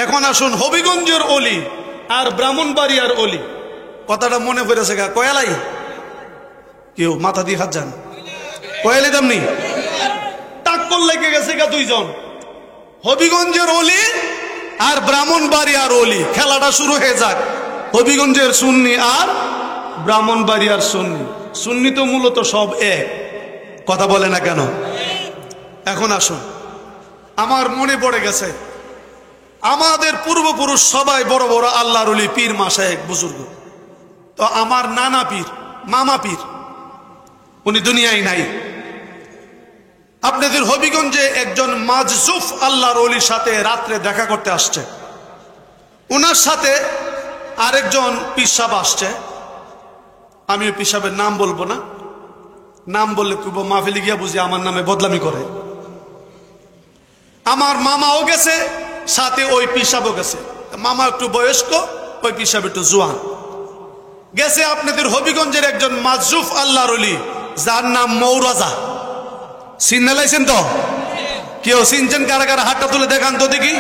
এখন আসুন হবিগঞ্জের অলি আর ব্রাহ্মণবাড়িয়ার অলি, কথাটা মনে পড়েছে গা? কয়ালাই কেউ মাথা দিয়ে হাত যান, কয়ালি দামনি টাক্কর লেগে গেছে গা দুইজন, হবিগঞ্জের অলি আর ব্রাহ্মণবাড়িয়ার অলি। খেলাটা শুরু হয়ে যাক। হবিগঞ্জের সুন্নি আর ব্রাহ্মণবাড়িয়ার সুন্নি। সুন্নি তো মূলত সব এক, কথা বলে না কেন? এখন আসুন, আমার মনে পড়ে গেছে আমাদের পূর্বপুরুষ সবাই বড় বড় আল্লাহর ওলি, পীর মাশায়েখ বুজুর্গ। তো আমার নানা পীর, মামা পীর, উনি দুনিয়ায় নাই। আপনাদের হবিগঞ্জে একজন মাজজুফ আল্লাহর ওলির সাথে রাত্রে দেখা করতে আসছে। ওনার সাথে আরেকজন পীর সাহেব আসছে। আমি ওই পীর সাহেবের নাম বলবো না, নাম বললে খুব মাহফিলে গিয়া বুঝি আমার নামে বদলামি করে। আমার মামাও গেছে, সাথে ওই পীর সাহেবও গেছে। মামা একটু বয়স্ক, ওই পীর সাহেব একটু জোয়ান। গেছে আপনাদের হবিগঞ্জের একজন মাজজুফ আল্লাহর ওলি, যার নাম মৌরাজা। চিন্না লাইছেন তো? কেউ চিনছেন? কারা কারা হাতটা তুলে দেখান তো দেখি,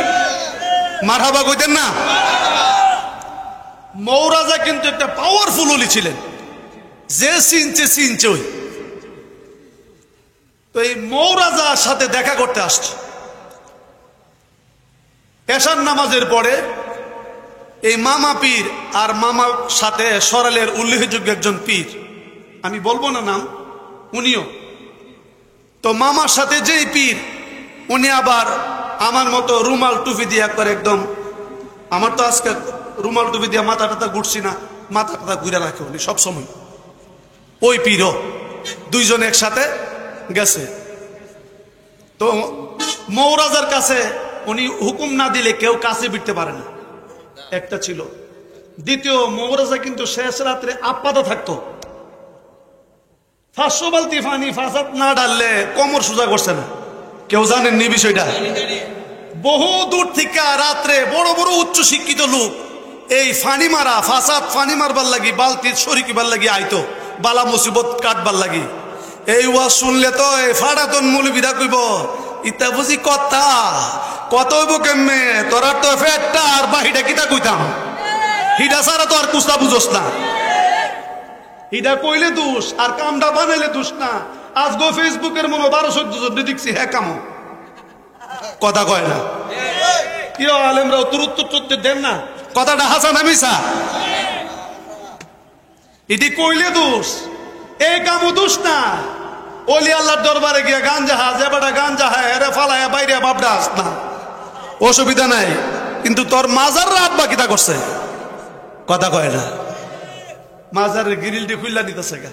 মারহাবা কইতেন না? মৌরাজা কিন্তু একটা পাওয়ারফুল ওলি ছিলেন, যে চিনছে ওই। তো এই মৌরাজার সাথে দেখা করতে আসছে। এশার নামাজের পরে এই মামা পীর আর মামার সাথে সরালের উল্লেখযোগ্য একজন পীর, আমি বলবো না নাম, উনিও। তো মামার সাথে যেই পীর, উনি আবার আমার মতো রুমাল টুপি দিয়ে একবার একদম, আমার তো আজকে রুমাল টুপি দিয়ে মাথা টাথা ঘুরছি না, মাথা টাথা ঘুরে রাখে উনি সবসময়। ওই পীরও দুইজন একসাথে গেছে। তো মৌরাজার কাছে উনি হুকুম না দিলে কেউ কাছে বিটতে পারে না, একটা ছিল। দ্বিতীয়, মৌরাজা কিন্তু শেষ রাত্রে আপাদা থাকতো। 500 বালতি পানি ফাঁসাত না ডাললে কোমর সোজা করছে না। কেউ জানেননি বিষয়টা? বহু দূর থেকে রাত্রে বড় বড় উচ্চ শিক্ষিত লোক এই ফানি মারা, ফাঁসাত ফানি মারবার লাগি, বালতির শরিকিবার লাগি আইতো, বালা মুসিবত কাটবার লাগি। এই ওয়াজ শুনলে তো এই ফাড়াতন মৌলবীরা কইব, ইতা বুঝি কথা কত হইব কেমনে, তোরা তো ফেটটা আর বাহিটা কিতা কইতাম, হিডা সারা তো আর কুস্তা বুঝোস না। হিডা কইলে দোষ আর কামটা বানাইলে দোষ না। আজ গো ফেসবুকের মনে 12-14 জন দেখছি হ্যাঁ কামো, কথা কয় না। কি আলেমরা তোর উত্তর দেন না, কথাটা হাসান মিছা? এটি কইলে দোষ, এই কামও দোষ না। ওলি আল্লাহর দরবারে গিয়া গাঞ্জা হা, যে বেটা গাঞ্জা হা এরে ফালায়া বাইরে বাপডা আস না, অসুবিধা নাই। কিন্তু তোর মাজার রাত বাকিটা করছে, কথা কয় না। মাজারের গ্রিলটি খুললা নিতেছে গা,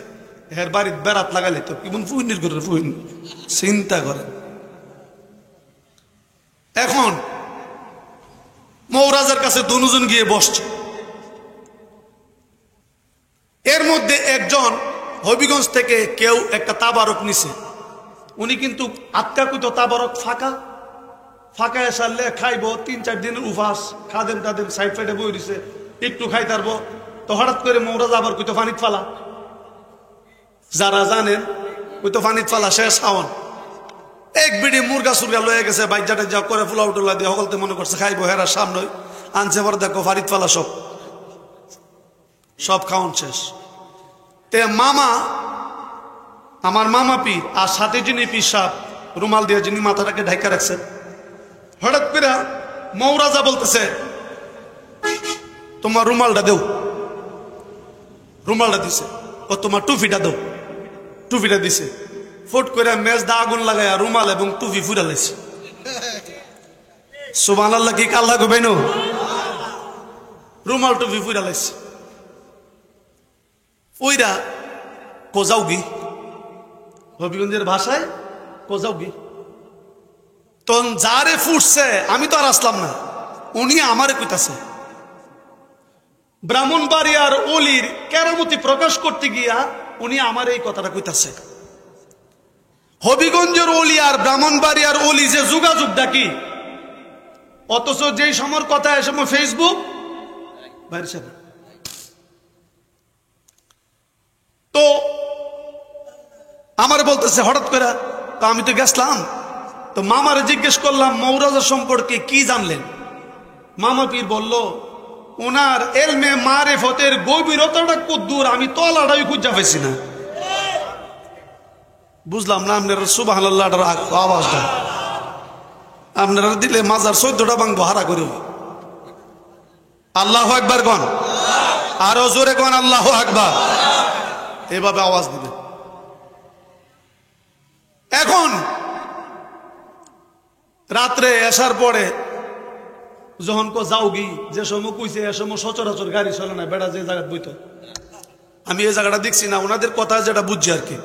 হের বাড়ির বেড়াত লাগালে তো কেমন ফুইনির করে ফুইন, চিন্তা করে। এখন মৌরাজার কাছে দুজন গিয়ে বসছে। এর মধ্যে একজন হবিগঞ্জ থেকে কেউ একটা তাবারক নিছে। উনি কিন্তু আটকা কুতো তাবারক ফাঁকা ফাঁকা এসারলে খাইব, 3-4 দিনের উপাস, খাদেম টাদেম সাইড ফাইডে বই দিছে, একটু খাই তারবো। তো হঠাৎ করে মৌরাজা আবার কইতো পানিত ফালা। যারা জানেন ওই তো পানিত ফালা শেষ খাওয়ান। এক বিড়ি মুরগা সুরগা লয়ে গেছে, বাইজাটা যা করে ফুলাউ টুলা দিয়ে সকলতে মনে করছে খাইবো, হেরা সামনে আনছে, পরে দেখো ফারিত ফালা সব খাওয়ান শেষ। তে মামা, আমার মামা পীর আর সাথে যিনি পীর সাহেব রুমাল দিয়ে যিনি মাথাটাকে ঢাকা রাখছে, হঠাৎ করে মৌরাজা বলতেছে, তোমার রুমালটা দেও। রুমালটা দিছে। ও তোমার টুপিটা দেও। টুপিটা দিছে। ফুট করে মেজ দা আগুন লাগাইয়া রুমাল এবং টুপি ফুরা লাইছে। সুবহানাল্লাহ, কি কাল্লা কইবেন? রুমাল টুপি ফুরা লাইছে। ওইরা কোজাউগি, হবিগঞ্জের ভাষায় কোজাউগি। তখন যারে ফুটছে, আমি তো আর আসলাম না, উনি আমারে কইতাছে। ব্রাহ্মণবাড়িয়ার অলির কেরামতি প্রকাশ করতে গিয়া উনি আমার এই কথাটা কইতাছে। হবিগঞ্জের অলি আর ব্রাহ্মণবাড়িয়ার অলি যে যোগাযোগটা কি, অথচ যেই সময়ের কথা এ সময় ফেসবুক বাইরে। তো আমার বলতেছে হঠাৎ করে, তো আমি তো গেছলাম, তো মামারে জিজ্ঞেস করলাম মৌরাজা সম্পর্কে কি জানলেন। মামা পীর বলল ওনার এলমে মারেফতের গভীরতাটা কদ্দূর আমি তলাটাই খুঁজা পাইছি না। বুঝলাম না আপনার সুবহানাল্লাহর আওয়াজটা আপনারা দিলে মাজার 14টা ভাঙবো হারা করে। আল্লাহু আকবার গণ, আরো জোরে গণ আল্লাহু আকবার, এভাবে আওয়াজ দিবে। এখন রাত্রে আসার পরে যখন যাও গি যে সময় কইছে এ সময় সচরাচর গাড়ি চলে না, বেড়া যে জায়গা বইতো আমি এই জায়গাটা দেখছি না, ওনাদের কথা যেটা বুঝছি আর কি।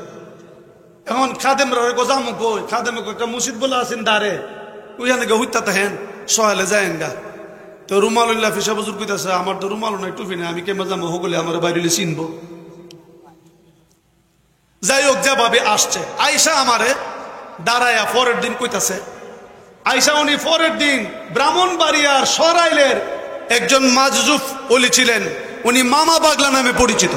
এখন খাদেমরা যামো কই, খাদেম একটা মসজিদ বলে আছেন দাঁড়ে ওইখানে গে হইতা হেন সহালে যায়েন গা। তো রুমাল ফিসা বজুর কইতাছে আমার তো রুমালও নাই টুপি নাই, আমি কেমন যাবো হগলে আমার বাইরে চিনবো। যাই হোক যেভাবে আসছে আইসা আমারে দাঁড়াইয়া পরের দিন কইতাছে, আইসা উনি পরের দিন ব্রাহ্মণবাড়িয়ার সরাইলের একজন মাজজুফ ওলি ছিলেন, উনি মামা পাগলা নামে পরিচিত।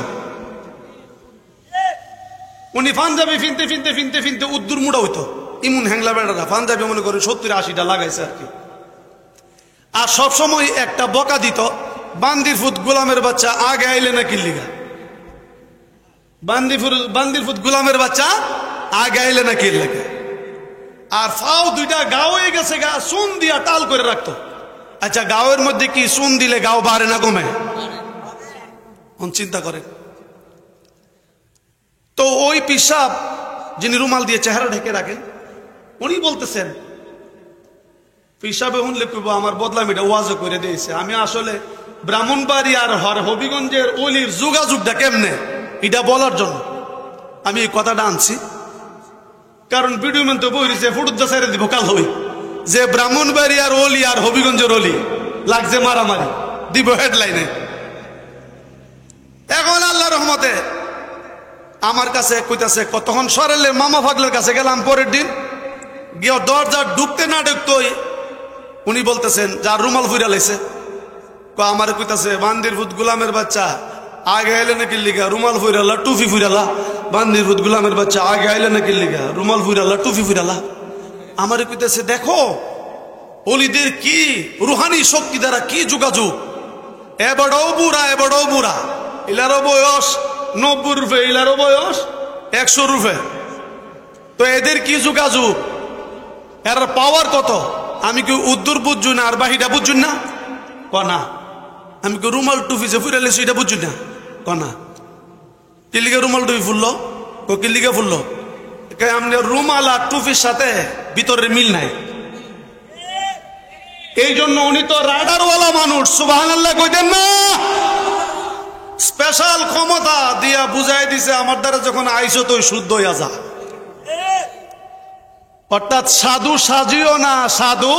উনি পাঞ্জাবি ফিনতে ফিনতে ফিনতে ফিনতে উদ্দুর মুড়া হইতো, ইমুন হ্যাংলা বেড়ারা পাঞ্জাবি মনে করে 70-80টা লাগাইছে আর কি। আর সবসময় একটা বকা দিত, বান্দির ফুট গোলামের বাচ্চা আগে আইলে না কিল্লিগা, বান্দির ফুট গোলামের বাচ্চা আগে আইলে না কিল্লিগা। আর ফাও দুইটা গাও হয়ে গেছে গা, চুন দিয়া টাল করে রাখতো। আচ্ছা গাওয়ের মধ্যে কি চুন দিলে গাও বাড়ে না কমে? চিন্তা করেন তো। ওই পিসাব যিনি রুমাল দিয়ে চেহারা ঢেকে রাখেন উনি বলতেছেন পিসাবে হুনলে কইব আমার বদলামিটা ওয়াজও করে দিয়েছে। আমি আসলে ব্রাহ্মণবাড়ি আর হবিগঞ্জের অলির যোগাযোগটা কেমনে এটা বলার জন্য আমি এই কথাটা আনছি। কারণ ভিডিও মেন তো বইছে ফুটুদ্দা সাইরে দিব কাল হই যে ব্রাহ্মণবাড়ি আর অলি আর হবিগঞ্জের অলি লাগছে মারামারি দিব হেডলাইনে। এখন আল্লাহ রহমতে আমার কাছে কইতাছে তখন সরেলের মামা ফাগলের কাছে গেলাম পরের দিন গিয়ে দরজা ঢুকতে না ঢুকতোই উনি বলতেছেন যার রুমাল ফুইরা লাইছে আমার কইতাছে বান্দির ভূত গোলামের বাচ্চা আগে আইলে নাকি লিগা রুমাল ফুইরালা টুফি ফুইরালা, বান্দির ভূত গোলামের বাচ্চা আগে আইলে নাকি লিগা রুমাল ফুইরালা টুফি ফুইরালা। আমার কইতাছে দেখো অলিদের কি রুহানি শক্তি দ্বারা কি যোগাযোগ, এবারও বুড়া ইলারও বয়স 90 রুপে, ইলারও বয়স 100 রুপে। তো এদের কি যোগাযোগ, এর পাওয়ার কত? আমি কি উদ্দুর বুঝছু না আর বাহিটা বুঝছুন না কনা? আমি কি রুমাল টুফি যে ফুরালে সেটা বুঝছুন না কনা? কিল্লিগে রুমাল টুফি ফুললো কিল্লিগে ফুললো আপনি রুমাল আর টুফির সাথে ভিতরের মিল নাই। এই জন্য উনি তো রাডারওয়ালা মানুষ, সুবহানাল্লাহ কইতেন না? স্পেশাল ক্ষমতা দিয়া বুঝাই দিছে আমার দ্বারা যখন আইসো তো শুদ্ধ হইয়া যা। অর্থাৎ সাধু সাজিও না, সাধু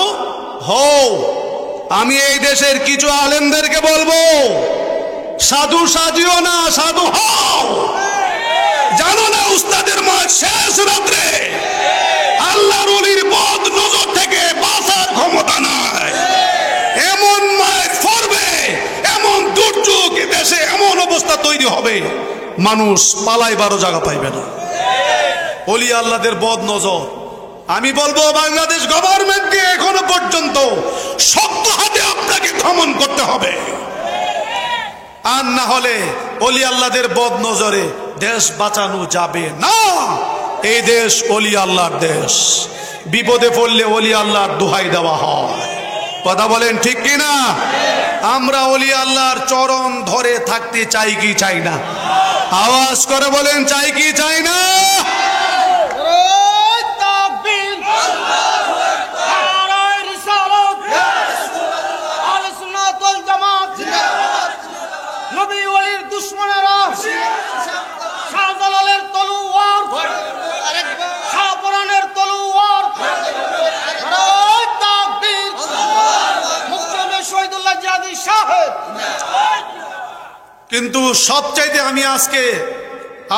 হও। আমি এই দেশের কিছু আলেমদেরকে বলবো সাধু সাজিও না, সাধু হও। জানো না উস্তাদের মা শেষ রাত্রে আল্লাহর ওলির বদ নজর থেকে বাঁচার ক্ষমতা নাই। এমন মায়ের পড়বে, এমন দুর্যোগ দেশে এমন অবস্থা তৈরি হবে মানুষ পালাইবারও জায়গা পাইবে না। ওলি আল্লাহদের বদ নজর। আমি বলবো বাংলাদেশ গভর্নমেন্টকে এখনো পর্যন্ত শক্ত হাতে আপনাকে দমন করতে হবে, আর না হলে ওলি আল্লাহদের বদ নজরে দেশ বাঁচানো যাবে না। এই দেশ ওলি আল্লাহর দেশ, বিপদে পড়লে ওলি আল্লাহর দোহাই দেওয়া হয়। কথা বলেন ঠিক কিনা? আমরা ওলি আল্লাহর চরণ ধরে থাকতে চাই কি চাই না? আওয়াজ করে বলেন চাই কি চাই না? কিন্তু সবচাইতে আমি আজকে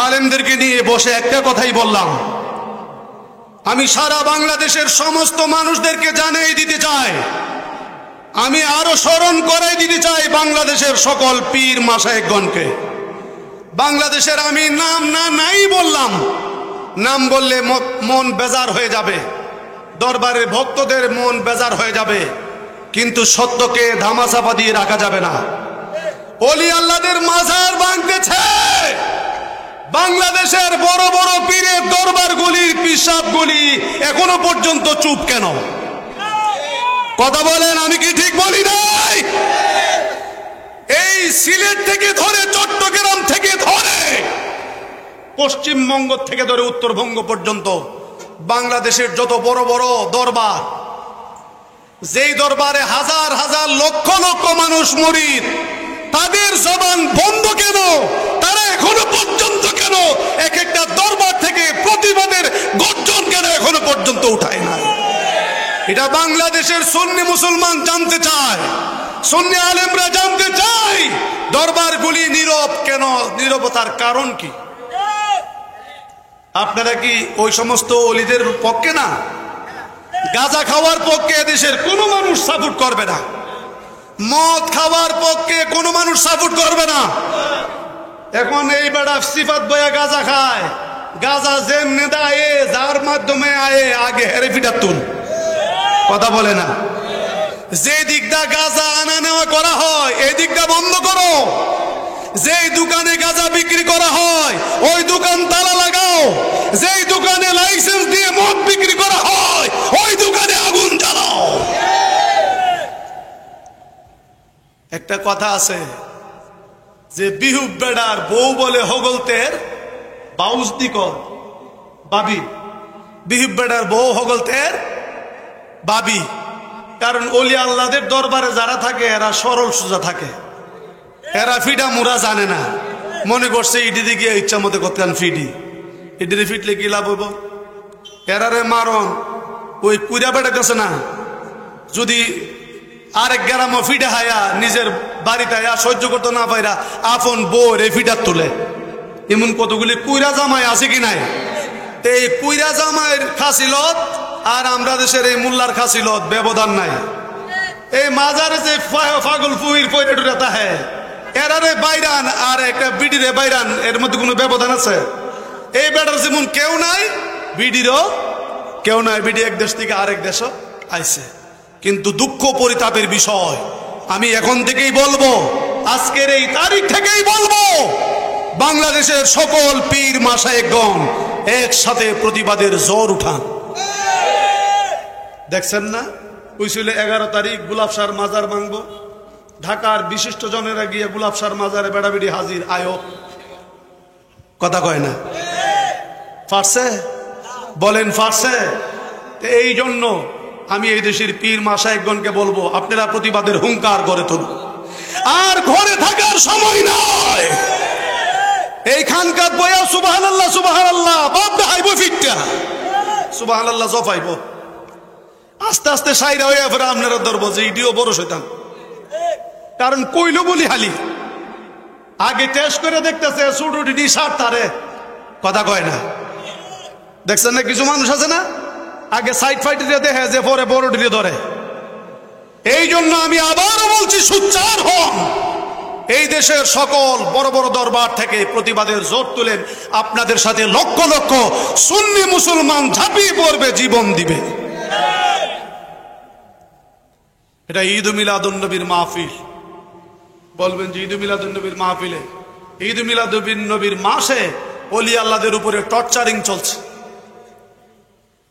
আলেমদেরকে নিয়ে বসে একটা কথাই বললাম, আমি সারা বাংলাদেশের সমস্ত মানুষদেরকে জানিয়ে দিতে চাই, আমি আরো স্মরণ করাই দিতে চাই বাংলাদেশের সকল পীর মাশায়েখগণকে। বাংলাদেশের আমি নাম নাই বললাম, নাম বললে মন বেজার হয়ে যাবে, দরবারে ভক্তদের মন বেজার হয়ে যাবে। কিন্তু সত্যকে ধামাচাপা দিয়ে রাখা যাবে না। ওলি আল্লাহদের মাজার ভাঙতেছে, বাংলাদেশের বড় বড় পীরের দরবারগুলির পিশাবগুলি এখনো পর্যন্ত চুপ কেন? কথা বলেন, আমি কি ঠিক বলি নাই? এই সিলেট থেকে ধরে, চট্টগ্রাম থেকে ধরে, পশ্চিমবঙ্গ থেকে ধরে উত্তরবঙ্গ পর্যন্ত বাংলাদেশের যত বড় বড় দরবার, যেই দরবারে হাজার হাজার লক্ষ লক্ষ মানুষ মুরিদ, তাদের জবান বন্ধ কেন? তারা এখনো পর্যন্ত কেন এক একটা দরবার থেকে প্রতিবাদের গর্জন কেন এখনো পর্যন্ত উঠায় না? এটা বাংলাদেশের সুন্নি মুসলমান জানতে চায়, সুন্নি আলেমরা জানতে চায়, দরবারগুলি নীরব কেন? নীরবতার কারণ কি? আপনারা কি ওই সমস্ত ওলিদের পক্ষে না? গাঁজা খাওয়ার পক্ষে এদেশের কোনো মানুষ সাপোর্ট করবে না, মদ খাওয়ার পক্ষে কোনো মানুষ সাপোর্ট করবে না। এখন এই বেড়া সিফাত বয়া গাঁজা খায়, গাঁজা যেমনে দেয় যার মাধ্যমে আয়ে আগে হেরে ফিটার তুল। কথা বলে না? যে দিকটা গাঁজা আনা নেওয়া করা হয় এই দিকটা বন্ধ করো। যেই দোকানে গাঁজা বিক্রি করা হয় ওই দোকান তালা লাগাও। যেই দোকানে লাইসেন্স দিয়ে মদ বিক্রি করা হয় ওই দোকানে আগুন জ্বালাও। একটা কথা আছে যে বিহুব বেড়ার বউ বলে হগলতের বাউজ দিকর বাবি। বিহুব বেড়ার বউ হগলতের বাবি, কারণ ওলি আল্লাহদের দরবারে যারা থাকে এরা সরল সোজা থাকে, এরা ফিডা মুরা জানে না, মনে করছে ইডিতে গিয়ে ইচ্ছা মতো করতে ফিডি, ইডিতে ফিটলে কি লাভ হইব? এরারে মারণ ওই কুইরা বেড়াইতেছে না, যদি আরেক গ্রাম ফিডা হায়া নিজের বাড়িতে সহ্য করতে না পাইরা আপন বউ রে ফিডার তুলে। এমন কতগুলি কুইরা জামাই আছে কি নাই? এই কুইরা জামাইয়ের খাসিলত আর আমরা দেশের এই মোল্লার খাসিলত ব্যবধান নাই। এই মাজারে যে পাগল ফুইর পয়রা টুরা তাহে এরারে বাইরান আর একটা বিডিরে বাইরান, এর মধ্যে কোনো ব্যবধান আছে? এই বেটার যেমন কেউ নাই, বিডিরও কেউ নাই। বিডি এক দেশ থেকে আরেক দেশও আইছে। কিন্তু দুঃখ পরিতাপের বিষয়, আমি এখন থেকেই বলবো, আজকের এই তারিখ থেকেই বলবো, বাংলাদেশের সকল পীর মাশায়েখগণ একসাথে প্রতিবাদের জ্বর উঠান। দেখছেন না ওই ছিল 11 তারিখ গোলাপ শাহর মাজার ভাঙবো, ঢাকার বিশিষ্ট জনেরা গিয়ে গোলাপ শাহর মাজারে বেড়াবেড়ি হাজির। আয়ো কথা কয় না? ফারছে? বলেন ফারছে? এই জন্য আমি এই দেশের পীর মাশায়েখগণকে বলবো, আপনারা প্রতিবাদের হুঙ্কার গড়ে তুলুন। আর ঘরে থাকার সময় নয়। এই খানকাত বয়া সুবহানাল্লাহ সুবহানাল্লাহ বাপ দেখাইব ফিটটা সুবহানাল্লাহ জফাইব, আস্তে আস্তে সাইরা হয়ে ফেরা আপনারা ধরবো যে ইডিও বড় শয়তান। কারণ কইল বলি হালি আগে টেস্ট করে দেখতেছে সুডুডি শার্ট তারে, কথা কয় না? দেখছেন না কিছু মানুষ আছে না আগে সাইড ফাইট দিয়ে দেখে যে পরে বড় ডিলে ধরে। এই জন্য আমি আবারও বলছি, সুচ্চার হন। এই দেশের সকল বড় বড় দরবার থেকে প্রতিবাদের জোর তুলেন। আপনাদের সাথে লক্ষ লক্ষ সুন্নি মুসলমান ঝাঁপিয়ে পড়বে, জীবন দিবে। এটা ঈদ মিলাদুন নবীর মাহফিল। বলবেন যে ঈদ মিলাদুন নবীর মাহফিলে, ঈদ মিলাদুন নবীর মাসে ওলি আল্লাহদের উপরে টর্চারিং চলছে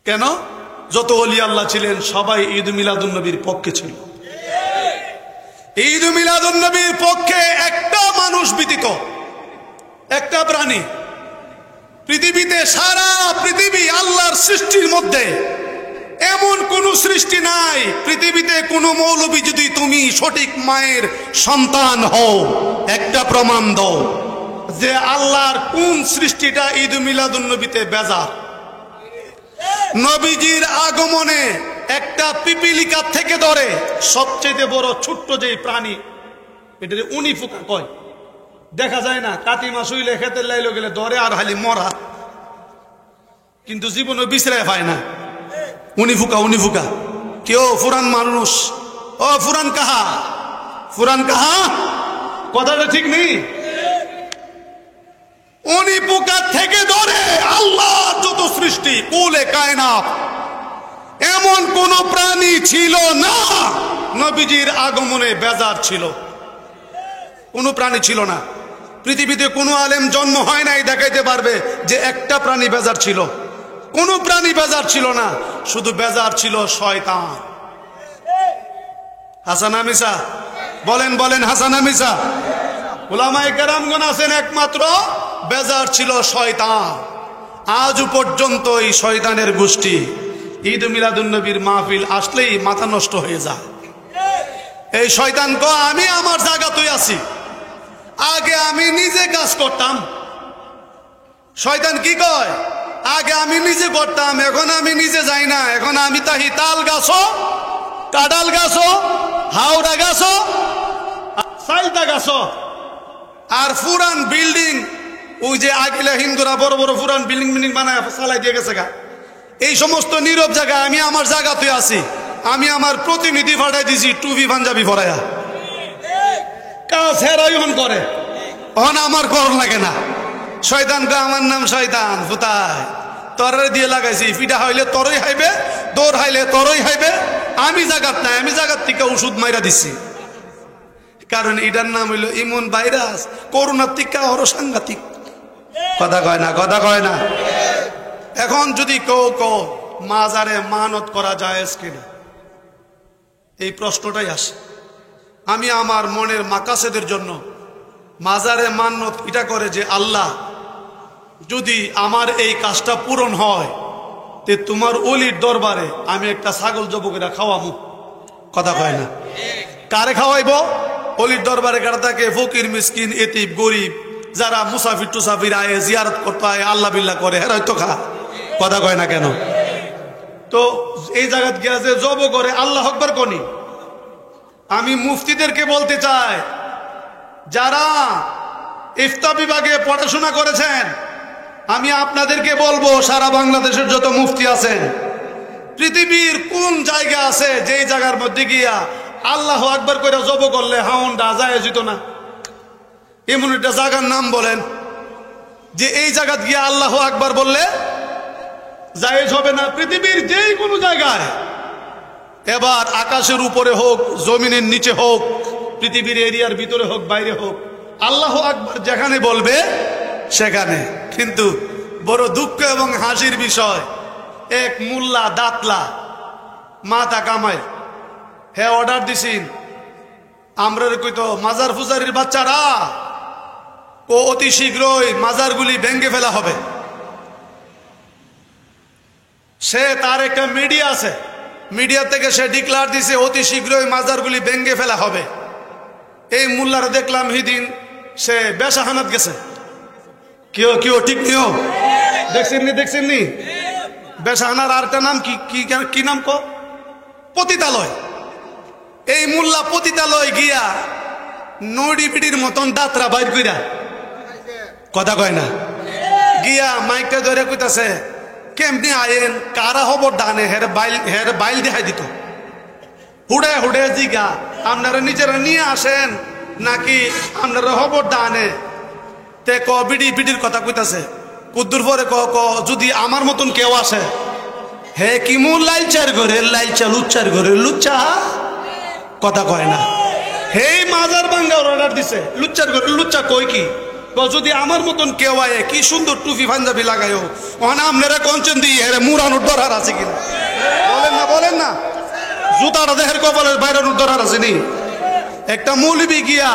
কেন? যত ওলি আল্লাহ ছিলেন সবাই ঈদ মিলাদুন নবীর পক্ষে ছিল। ঈদ মিলাদুন নবীর পক্ষে একটা মানুষ ব্যতীত, একটা প্রাণী পৃথিবীতে, সারা পৃথিবী আল্লাহর সৃষ্টির মধ্যে এমন কোন সৃষ্টি নাই পৃথিবীতে কোন মৌলবী যদি তুমি সঠিক মায়ের সন্তান হও, একটা প্রমাণ দাও যে আল্লাহর কোন সৃষ্টিটা ঈদ মিলাদুন নবীতে বেজার। নবীজির আগমনে একটা পিপিলিকা থেকে ধরে সবচেয়ে বড় ছোট্ট যে প্রাণী, এটা উনি ফুকা কয়, দেখা যায় না। কাতি মাস হইলে খেতে লাইলো গেলে ধরে আর হালি মরা, কিন্তু জীবনে বিশ্রায় পায় না। উনি ফুকা, উনি ফুকা। কেউ ফুরান মানুষ, ও ফুরান কাহা, ফুরান কাহা, কথাটা ঠিক নেই। উনি পোকা থেকে ধরে আল্লাহ যত সৃষ্টি কুলে কায়নাত, এমন কোন প্রাণী ছিল না নবীজির আগমনে বেজার ছিল, কোনো প্রাণী ছিল না। পৃথিবীতে কোনো আলেম জন্ম হয় নাই দেখাইতে পারবে যে একটা প্রাণী বেজার ছিল। কোনো প্রাণী বেজার ছিল না, শুধু বেজার ছিল শয়তান। হাসানা মিসা? বলেন বলেন, হাসানা মিসা? উলামায়ে কেরামগণ আছেন একমাত্র বেজার ছিল শয়তান। আজও পর্যন্ত এই শয়তানের গোষ্ঠী ঈদ মিলাদুন নবীর মাহফিল আসলেই মাথা নষ্ট হয়ে যায়। এই শয়তান কো আমি আমার জায়গাতেই আছি, আগে আমি নিজে কাজ করতাম। শয়তান কি কয়? আগে আমি নিজে করতাম, এখন আমি নিজে যাই না, এখন আমি তাহি তাল গাছও, কাঁঠাল গাছও, হাওড়া গাছও, সাইলতা গাছও, আর পুরান বিল্ডিং, ওই যে আগিলা হিন্দুরা বড় বড় পুরান বিল্ডিং বানায় চালাই দিয়ে গেছে গা, এই সমস্ত নীরব জায়গায় আমি আমার জায়গাতে আছি। আমি আমার প্রতিনিধি পাঠাই দিছি টুপি পাঞ্জাবি পরাইয়া, কাজ হেরাইন করে, অন আমার কর লাগে না। শয়তান কে আমার নাম শয়তান, ফুতায় তরে দিয়ে লাগাইছি, পিঠা হইলে তরই হাইবে, দৌড় হাইলে তরই হাইবে। আমি জাগাত নাই, আমি জাগাত থেকে ওষুধ মাইরা দিছি, কারণ এটার নাম হইল ইমন ভাইরাস। করোনার টিকা আরো সাংঘাতিক। কথা কয় না, কথা কয় না। এখন যদি কেউ মাজারে মানত করা যায় কিনা, এই প্রশ্নটাই আসে। আমি আমার মনের মাকাসেদের জন্য মাজারে মানত এটা করে যে আল্লাহ যদি আমার এই কাজটা পূরণ হয়, তে তোমার অলির দরবারে আমি একটা ছাগল জবকেরা খাওয়াবো। কথা কয় না। কারে খাওয়াইব? অলির দরবারে কারা থাকে? ফকির মিসকিন এতিম গরিব, যারা মুসাফির টুসাফির আয়ে জিয়ারত করতে আয়, আল্লাহ বিল্লাহ করে, হেরা হয়তো খা। কথা কয় না কেন? তো এই জায়গাত গিয়া যে জব করে আল্লাহ আকবার কোনি। আমি মুফতিদেরকে বলতে চাই, যারা ইফতা বিভাগে পড়াশোনা করেছেন, আমি আপনাদেরকে বলবো, সারা বাংলাদেশের যত মুফতি আছেন, পৃথিবীর কোন জায়গা আছে যেই জায়গার মধ্যে গিয়া আল্লাহ আকবার করে জব করলে হাউন্ডা যায় যেত না? এমন একটা জায়গার নাম বলেন যে এই জায়গাত গিয়া আল্লাহ আকবার বললে জায়েজ হবে না। পৃথিবীর যেই কোনো জায়গায়, এবার আকাশের উপরে হোক, জমিনের নিচে হোক, পৃথিবীর এরিয়ার ভিতরে হোক, বাইরে হোক, আল্লাহ আকবার যেখানে বলবে সেখানে। কিন্তু বড় দুঃখ এবং হাসির বিষয়, এক মুল্লা দাতলা মাথা কামায়, হ্যাঁ অর্ডার দিছিন আমরা কইতো মাজার ফুজারির বাচ্চারা ও অতি শীঘ্রই মাজারগুলি ভেঙ্গে ফেলা হবে। সে তার একটা মিডিয়া আছে, মিডিয়া থেকে সে ডিক্লার দিছে অতি শীঘ্রই মাজারগুলি ভেঙ্গে ফেলা হবে। এই মুল্লারা দেখলাম হিদিন সে বেশাহানাত গেছে। কেউ কেউ ঠিক নিও দেখছেননি? বেশাহানার আরেকটা নাম কি নাম কো? পতিতালয়। এই মুল্লা পতিতালয় গিয়া নড়ি পিটির মতন দাঁতরা বাইর কইরা, কথা কয় না, গিয়া মাইকটা ধরে কইতাছে কেমনি আয়েন, কারা হব ডানে, হের বাইল দেখাই দিত। হুড়ে হুড়ে জিগা আপনারা নিজেরা নিয়ে আসেন নাকি আপনারা হব ডানে? তে ক বিডির কথা কইতাছে। কুদ্দুর পরে ক যদি আমার মতন কেউ আসে, হে কিমু লাইচার ঘরে লাইচা, লুচ্চার ঘরে লুচ্চা, কথা কয় না। হেই মাজার ভাঙ্গার অর্ডার দিছে, লুচ্চার ঘরে লুচ্চা কই কি? যদি আমার মতন কেউ আয়, কি সুন্দর টুপি পাঞ্জাবি লাগাইও, ওনা আপনারা কঞ্চন দিয়ে হেরে মুরানোর দরকার আছে কিনা? বলেন না, বলেন না। জুতাটা দেহের কপালের বাইরানোর দরকার আছে নি? একটা মৌলবি গিয়া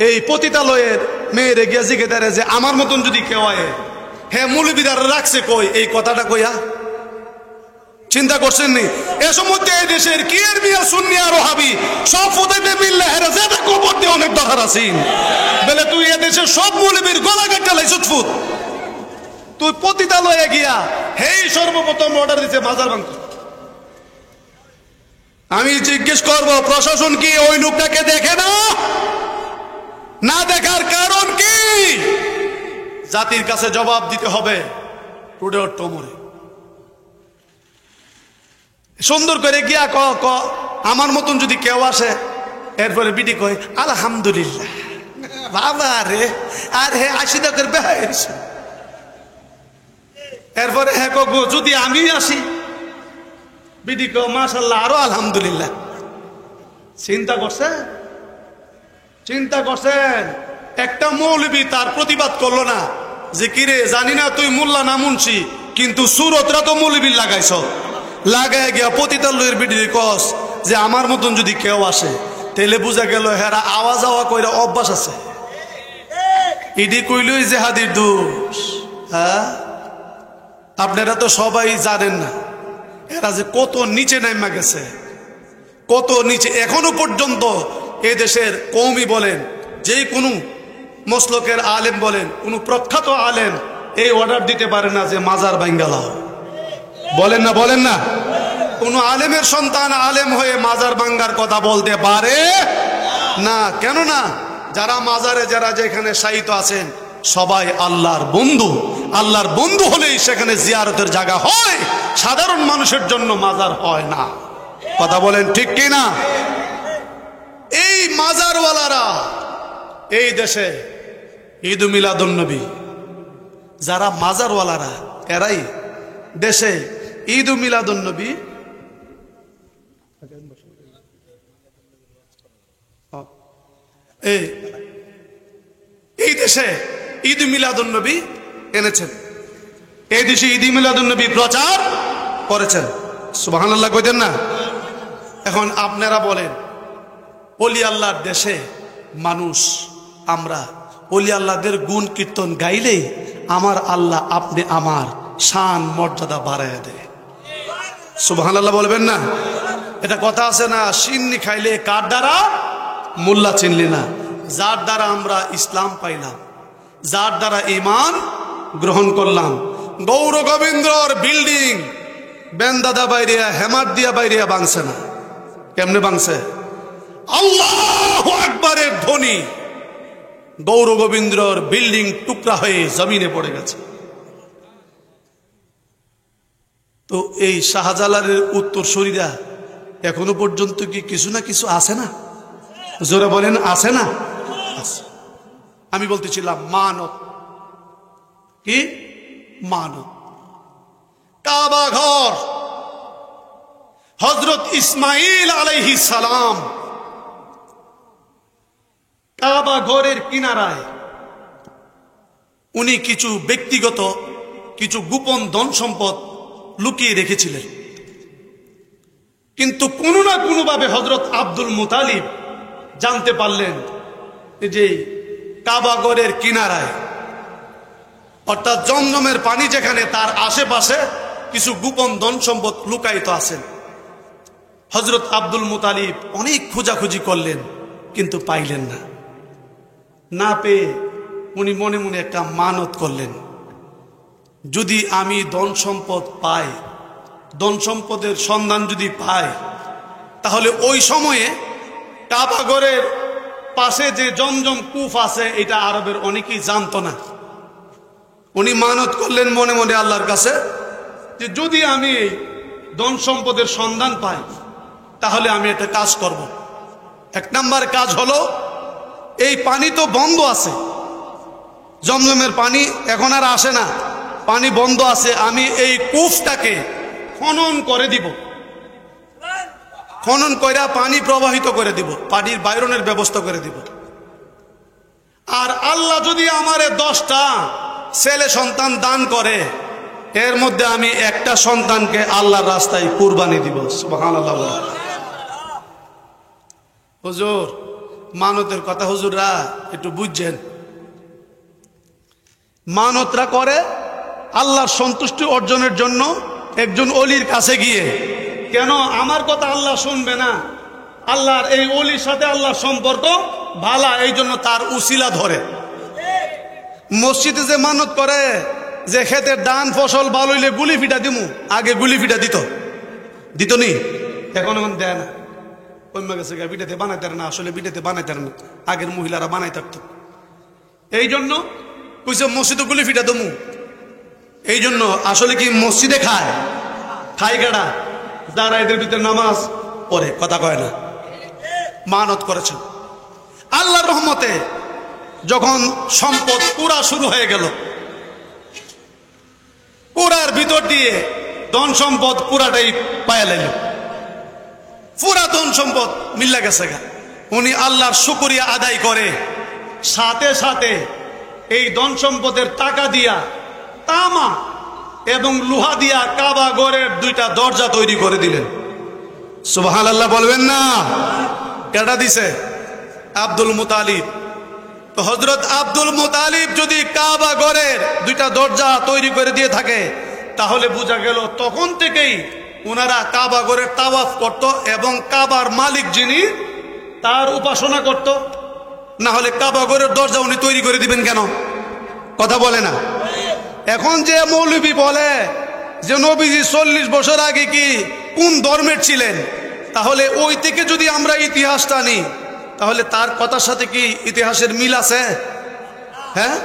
এই পতিতালয়ের মেয়েরে গিয়া জিগে দাঁড়ে যে আমার মতন যদি কেউ আয়, হ্যাঁ মৌলবিদার রাখছে কই এই কথাটা কইয়া? চিন্তা করছেন নি? এ সময় এই দেশের কি এর মিয়া সুন্নি আর ওহাবি সব ফুটাইতে মিললে হেরে যেটা কবর দিয়ে অনেক দরকার আছে। বলে তুই এ দেশের সব মৌলবীর গলা কাটতে লাইছত ফুট, তুই পতিতালয়ে গিয়া হেই সর্বপ্রথম অর্ডার দিছে মাজার ভাঙতে। আমি জিজ্ঞেস করব প্রশাসন কি ওই লোকটাকে দেখে না? না দেখার কারণ কি? জাতির কাছে জবাব দিতে হবে। টুডে ওর টোমরে সুন্দর করে গিয়া ক আমার মতন যদি কেউ আসে, এরপরে বিডি কয় আলহামদুলিল্লাহ বাবা রে, আর হে 80 টাকার বেহাই। এরপরে হ্যাঁ যদি আমি আসি, বিডি কয় মাশাল্লাহ আরো আলহামদুলিল্লাহ। চিন্তা করছেন? চিন্তা করছেন? একটা মৌলবী তার প্রতিবাদ করলো না যে কিরে জানি না তুই মোল্লা না মুন্সি, কিন্তু সুরতরা তো মৌলবীর লাগাইছ, লাগায় গিয়া পতিতার লইয়ের বিডির কস যে আমার মতন যদি কেউ আসে তাহলে বুঝা গেল হেরা আওয়াজ আওয়া কইরা অভ্যাস আছে। ইডি কইলই জেহাদির দোষ। হ্যাঁ, আপনারা তো সবাই জানেন না এরা যে কত নিচে নাইমা গেছে, কত নিচে। এখনো পর্যন্ত এ দেশের কওমি বলেন, যে কোনো মসলকের আলেম বলেন, কোনো প্রখ্যাত আলেম এই অর্ডার দিতে পারে না যে মাজার ভাঙ্গালাও। বলেন না? বলেন না? কোন আলেমের সন্তান আলেম হয়ে মাজার ভাঙ্গার কথা বলতে পারে না। কেন না? যারা মাজারে, যারা যেখানে শায়িত আছেন সবাই আল্লাহর বন্ধু। আল্লাহর বন্ধু হলেই সেখানে জিয়ারতের জায়গা হয়, সাধারণ মানুষের জন্য মাজার হয় না। কথা বলেন ঠিক কি না? এই মাজারওয়ালারা এই দেশে ঈদ মিলাদুন নবী, যারা মাজারওয়ালারা এরাই দেশে ঈদ মিলাদুন নবী এই দেশে ঈদ মিলাদুন নবী এনেছেন। এই দেশে ঈদ মিলাদুন নবী প্রচার করেছেন। সুবহানাল্লাহ কইতেন না? এখন আপনারা বলেন, ওলি আল্লাহর দেশে মানুষ, আমরা ওলি আল্লাহদের গুণ কীর্তন গাইলেই আমার আল্লাহ আপনি আমার শান মর্যাদা বাড়াইয়া দেয়। সুবহানাল্লাহ বলবেন না? এটা কথা আছে না, সিন্নি খাইলে কার দ্বারা মোল্লা চিনলি না। যার দ্বারা আমরা ইসলাম পাইলাম, যার দ্বারা ঈমান গ্রহণ করলাম। গৌর গোবিন্দর বিল্ডিং বেনদাদা বাইরিয়া হেমার দিয়া বাইরিয়া ভাঙছে না। কেমনে ভাঙছে? আল্লাহু আকবারের ধ্বনি, গৌর গোবিন্দর বিল্ডিং টুকরা হয়ে জমিনে পড়ে গেছে। তো এই শাহজালালের উত্তরসূরিরা এখনো পর্যন্ত কি কিছু না কিছু আছে না? জোরে বলেন, আছে না? আছে। আমি বলতেছিলাম মানত কি? মানত। কাবা ঘর হযরত ইসমাঈল আলাইহিস সালাম কাবা ঘরের কিনারায় উনি কিছু ব্যক্তিগত, কিছু গোপন ধন সম্পদ লুকিয়ে রেখেছিলেন। কিন্তু কোনো না কোনো ভাবে হযরত আব্দুল মুতালিব জানতে পারলেন যে কাবা ঘরের কিনারায়, অর্থাৎ জমজমের পানি যেখানে, তার আশেপাশে কিছু গোপন ধন সম্পদ লুকায়িত আছেন। হযরত আব্দুল মুতালিব অনেক খোঁজাখুঁজি করলেন কিন্তু পাইলেন না। না পেয়ে উনি মনে মনে একটা মানত করলেন, যদি আমি ধন সম্পদ পাই, ধন সম্পদের সন্ধান যদি পাই, তাহলে ওই সময়ে কাবা ঘরের পাশে যে জমজম কূপ আছে এটা আরবের অনেকেই জানতো না। উনি মানত করলেন মনে মনে আল্লাহর কাছে যে যদি আমি এই ধন সম্পদের সন্ধান পাই তাহলে আমি একটা কাজ করব। এক নাম্বার কাজ হলো, এই পানি তো বন্ধ আছে, জমজমের পানি এখন আর আসে না, পানি বন্ধ আছে, আমি এই কূপটাকে খনন করে দিব, খনন কইরা পানি প্রবাহিত করে দিব, পানির বাইরনের ব্যবস্থা করে দিব। আর আল্লাহ যদি আমারে 10টা ছেলে সন্তান দান করে, এর মধ্যে আমি একটা সন্তানকে আল্লাহর রাস্তায় কুরবানি দিব। সুবহানাল্লাহ। হুজুর, মানতের কথা হুজুররা একটু বুঝছেন। মানতরা করে আল্লাহর সন্তুষ্টি অর্জনের জন্য একজন অলির কাছে গিয়ে, কেন আমার কথা আল্লাহ শুনবে না, আল্লাহর এই অলির সাথে আল্লাহর সম্পর্ক ভালো, এই জন্য তার উসিলা ধরে। মসজিদে যে মানত করে যে ক্ষেতের ধান ফসল ভালো হইলে গুলি ফিটা দিমু, আগে গুলি ফিটা দিত নি, এখন দেয় না। কমে গেছে, বিটাতে বানাইতে না, আসলে বিটাতে বানাইতে না, আগের মহিলারা বানাই থাকতো। এই জন্য কইছে মসজিদে গুলি ফিটা দমু। এই জন্য আসলে কি মসজিদে খায় গাড়া যারা এদের ভিতরে নামাজ পড়ে, কথা কয় না, মানত করেছেন। আল্লাহর রহমতে যখন সম্পদ পুরা শুরু হয়ে গেল, পুরার ভিতর দিয়ে ধন সম্পদ পুরাটাই পায়া লাইল। পুরা ধন সম্পদ মিল্লা গেছে গা। উনি আল্লাহর শুকরিয়া আদায় করে সাথে সাথে এই ধন সম্পদের টাকা দিয়া তামা এবং লোহা দিয়া কাবা ঘরের 2টা দরজা তৈরি করে দিলেন। সুবহানাল্লাহ বলবেন না? কেটা দিছে? আব্দুল মুতালিব। তো হযরত আব্দুল মুতালিব যদি কাবা ঘরের 2টা দরজা তৈরি করে দিয়ে থাকে, তাহলে বোঝা গেল তখন থেকেই ওনারা কাবা ঘরের তাওয়াফ করত এবং কাবার মালিক যিনি তার উপাসনা করত। না হলে কাবা ঘরের দরজা উনি তৈরি করে দিবেন কেন? কথা বলে না। এখন যে মৌলবী বলে যে নবীজি 40 বছর আগে কি কোন ধর্মের ছিলেন, তাহলে ওই থেকে যদি আমরা ইতিহাসটা নিই, তাহলে তার কথার সাথে কি ইতিহাসের মিল আছে? হ্যাঁ,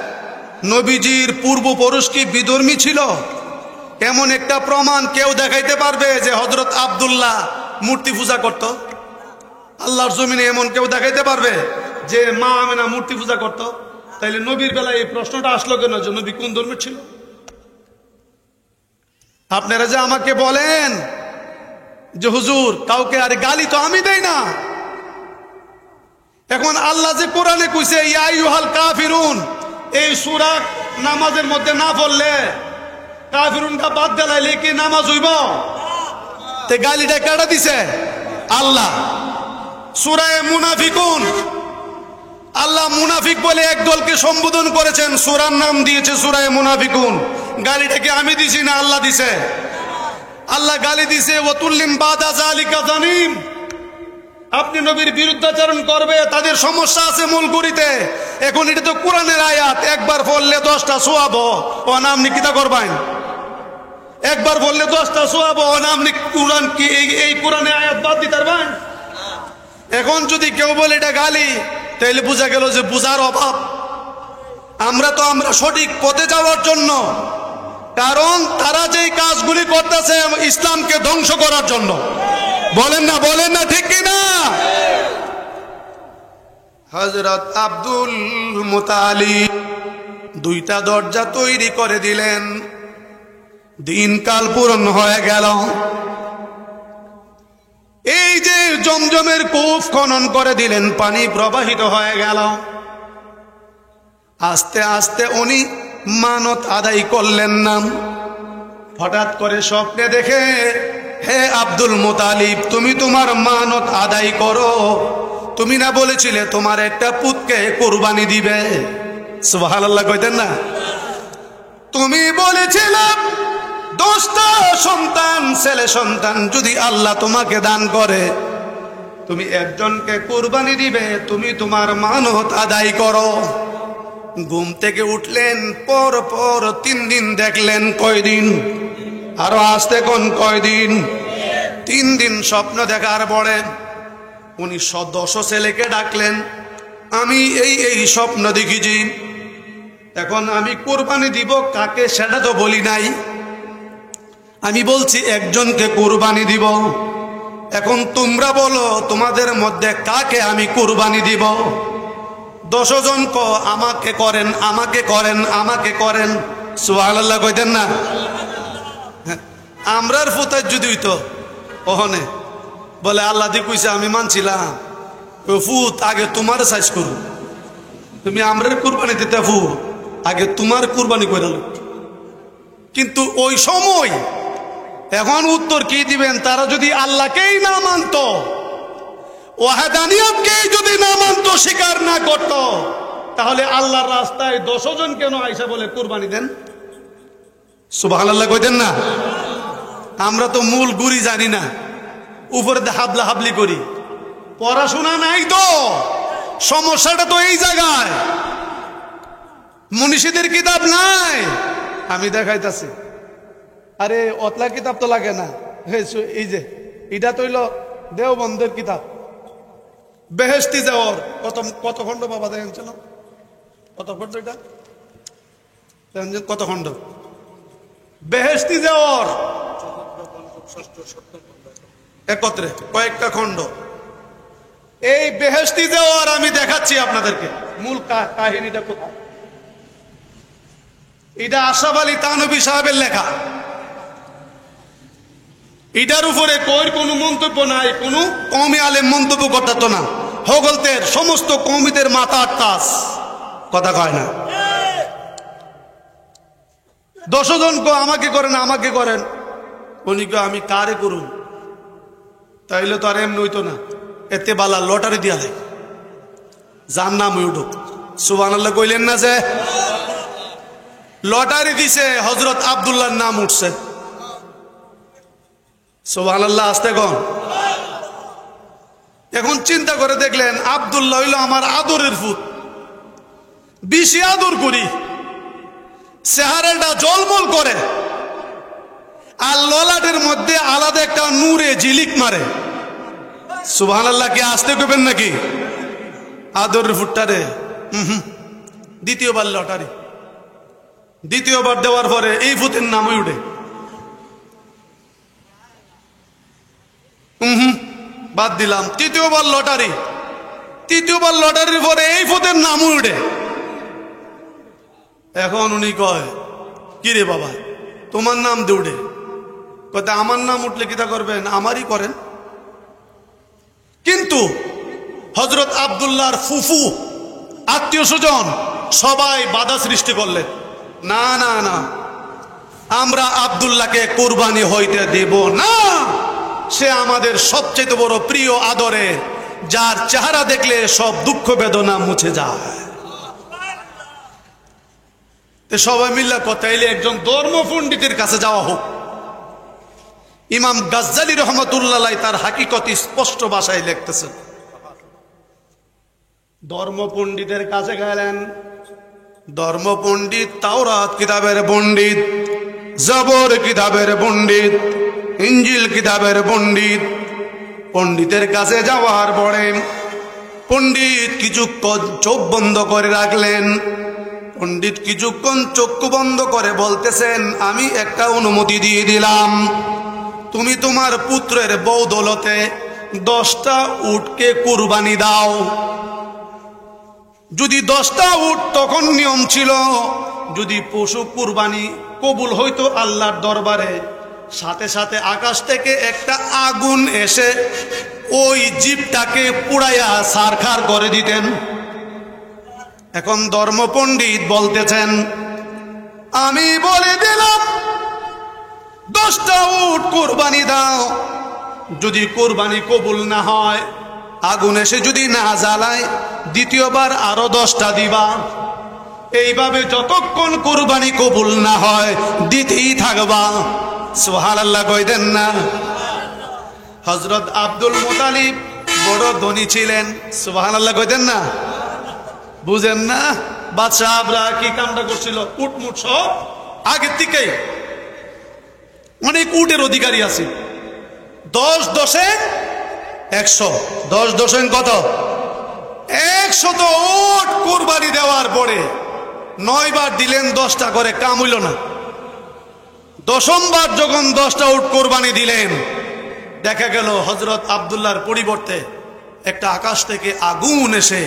নবীজির পূর্বপুরুষ কি বিধর্মী ছিল? এমন একটা প্রমাণ কেউ দেখাইতে পারবে যে হযরত আব্দুল্লাহ মূর্তি পূজা করত? আল্লাহর জমিনে এমন কেউ দেখাইতে পারবে যে মা আমেনা মূর্তি পূজা করত? তাইলে নবীর বেলায় এই প্রশ্নটা আসলো কেন যে নবী কোন ধর্মের ছিল? আপনারা যে আমাকে বলেন যে হুজুর কাউকে আরে গালি তো আমি দেই না। এখন আল্লাহ যে কোরআনে কইছে ইয়া আইয়ুহাল কাফিরুন, এই সূরা নামাজের মধ্যে না পড়লে কাফিরুনটা বাদ দিলাইলে কি নামাজ হইব? তে গালিটা কেডা দিছে? আল্লাহ। সূরা মুনাফিকুন, আল্লাহ মুনাফিক বলে এক দলকে সম্বোধন করেছেন, সূরার নাম দিয়েছে সূরা মুনাফিকুন। গালিটা কি আমি দিছি না আল্লাহ দিছে? আল্লাহ গালি দিছে ওয়াতুল্লিম বাদা যালিকা জানিম। আপনি নবীর বিরুদ্ধাচরণ করবে, তাদের সমস্যা আছে মূলগুড়িতে। এখন এটা তো কোরআনের আয়াত, একবার পড়লে 10টা সোয়াবো, ও নাম নিকিতা করবেন। একবার বললে 10টা সোয়াবো, ও নাম কোরআন কি এই কোরআনে আয়াত বাদ দিতে পারবেন? এখন যদি কেউ বলে এটা গালি, তাহলে বোঝা গেল যে বুঝার অভাব। আমরা সঠিক পথে যাওয়ার জন্য, কারণ তারা যেই কাজগুলি করতেছে ইসলামকে ধ্বংস করার জন্য। বলেন না ঠিক কিনা? হযরত আব্দুল মুতালিব 2টা দরজা তৈরি করে দিলেন। দিনকাল পূরণ হয়ে গেল। এই যে জমজমের কূপ খনন করে দিলেন, পানি প্রবাহিত হয়ে গেল। আস্তে আস্তে উনি মানত আদায় করলেন না। হঠাৎ করে স্বপ্নে দেখে, হে আব্দুল মুতালিব, তুমি তোমার মানত আদায় করো। তুমি না বলেছিলে তোমার একটা পুতকে কুরবানি দিবে? সুবহানাল্লাহ কইতেন না? তুমি বলেছিলে 10টা সন্তান, ছেলে সন্তান যদি আল্লাহ তোমাকে দান করে, তুমি একজনকে কুরবানি দিবে। তুমি তোমার মানত আদায় করো। ঘুম থেকে উঠলেন, পর 3 দিন দেখলেন। কয়দিন? আরো আসতে কোন কয়দিন? 3 দিন স্বপ্ন দেখার পরে উনি 10 ছেলেকে ডাকলেন। আমি এই স্বপ্ন দেখেছি, এখন আমি কুরবানি দিব কাকে সেটা তো বলি নাই। আমি বলছি একজনকে কুরবানি দিব। এখন তোমরা বলো তোমাদের মধ্যে কাকে আমি কুরবানি দিব? 10 জন আমাকে করেন, আমাকে করেন, আমাকে করেন। সুবহানাল্লাহ কইতেন না? আমরার ফুতার যদি হইতো ওহনে বলে আল্লাহ দি কইছে আমি মানছিলাম, ফুত আগে তোমার সাইজ করু, তুমি আমরার কুরবানি দিতে ফু আগে তোমার কুরবানি করে। কিন্তু ওই সময় এখন উত্তর কি দিবেন? তারা যদি আল্লাহকেই না মানতো, ওয়াহদানিয়তকেই যদি না মানতো, স্বীকার না করত, তাহলে আল্লাহর রাস্তায় 10 জন কেন আইসা বলে কুরবানি দেন? সুবহানাল্লাহ কইতেন না? আমরা তো মূল গুড়ি জানি না, উপরে হাবলা হাবলি করি। পড়াশোনা নাই তো, সমস্যাটা তো এই জায়গায়। মনীষীদের কিতাব নাই। আমি দেখাইতাছি, আরে অতলা কিতাব তো লাগে না। এই যে এটা তো হইল দেওবন্দের কিতাব, বেহেশতি যাওয়ার কত খণ্ড বাবা দেখেন চলো, কত খণ্ড এটা, কত খণ্ড? বেহেশতি যাওয়ার একত্রে কয়েকটা খণ্ড। এই বেহেশতি যাওয়ার আমি দেখাচ্ছি আপনাদেরকে মূল কাহিনীটা কোথায়। এটা আশরাফ আলী থানভী সাহেবের লেখা। এটার উপরে কই কোনো মন্তব্য নাই, কোনো কমে আলেম মন্তব্য করতে না। হগলতের সমস্ত কমিদের মাথা আটকাস, কথা কয় না। 10 জন আমাকে করেন, আমাকে করেন, উনি আমি কারে করুন, তাইলে তো আর এমনি হইতো না। এতে বালা লটারি দিয়া দেয়, যার নাম উঠুক। সুবহানাল্লাহ কইলেন না? যে লটারি দিছে, হযরত আব্দুল্লাহর নাম উঠছে। সুবহানাল্লাহ আসতে কোন। এখন চিন্তা করে দেখলেন, আব্দুল্লাহ হইল আমার আদরের ফুত, বেশি আদর করি, চেহারাটা জলমল করে, আর ললাটের মধ্যে আলাদা একটা নূরে ঝিলিক মারে। সুবহানাল্লাহ কি আসতে কইবেন নাকি? আদরের ফুটটারে দ্বিতীয়বার লটারি, দ্বিতীয়বার দেওয়ার পরে এই ফুতের নামই উঠে। বাদ দিলাম। তৃতীয়বার লটারি, তৃতীয়বার লটারির পরে এই ফুতের নামই উঠে। এখন উনি কয়, কি রে বাবা তোমার নাম দৌড়ে? কত আমার নাম উঠলে কিতা করবেন? আমারই করেন। কিন্তু হযরত আব্দুল্লাহর ফুফু, আত্মীয় স্বজন সবাই বাধা সৃষ্টি করলেন। না না না, আমরা আব্দুল্লাহকে কুরবানি হইতে দেব না। সে আমাদের সবচেয়ে বড় প্রিয় আদরে, যার চেহারা দেখলে সব দুঃখ বেদনা মুছে যায়। সবাই মিল্লা কথা এলে একজন ধর্ম পণ্ডিতের কাছে যাওয়া হোক। ইমাম গাজ্জালি রহমতুল্লাহ তার হাকিকত স্পষ্ট ভাষায় লিখতেছেন। ধর্ম পণ্ডিতের কাছে গেলেন। ধর্ম পণ্ডিত তাওরাত কিতাবের পণ্ডিত, জবর কিতাবের পণ্ডিত, ইঞ্জিল কিতাবের পণ্ডিত। পণ্ডিতের কাছে যাওয়ার পরে পণ্ডিত কিছুক্ষণ চোখ বন্ধ করে রাখলেন। পণ্ডিত কিছুক্ষণ চক্ষু বন্ধ করে বলতেছেন, আমি একটা অনুমতি দিয়ে দিলাম, তুমি তোমার পুত্রের বৌদলতে 10টা উটকে কুরবানি দাও। যদি 10টা উট, তখন নিয়ম ছিল যদি পশু কুরবানি কবুল হইতো আল্লাহর দরবারে, সাথে সাথে আকাশ থেকে একটা আগুন এসে ওই জীবটাকে পুড়াইয়া ছারখার করে দিতেন। এখন ধর্ম পণ্ডিত বলতেছেন, আমি বলে দিলাম 10টা উট কুরবানি দাও, যদি কুরবানি কবুল না হয়, আগুন এসে যদি না জ্বালায়, দ্বিতীয়বার আরো 10টা দিবা। এইভাবে যতক্ষণ কুরবানি কবুল না হয় দিতেই থাকবা। সুবহানাল্লাহ কইতেন না? হযরত আব্দুল মুতালিব বড় ধনী ছিলেন। সুবহানাল্লাহ কইতেন না? বুঝেন না? বাদশাহরা কি কামটা করছিল? উটমুট সব আগের থেকেই অনেক উটের অধিকারী আছে। 10 10 100, 10 10 কত? 100 উট কুরবানি দেওয়ার পরে 9 বার দিলেন 10টা করে, কাম হইল না। 10বার যখন 10টা উট কুরবানি দিলেন, দেখা গেল হযরত আব্দুল্লাহর পরিবর্তে একটা আকাশ থেকে আগুন এসে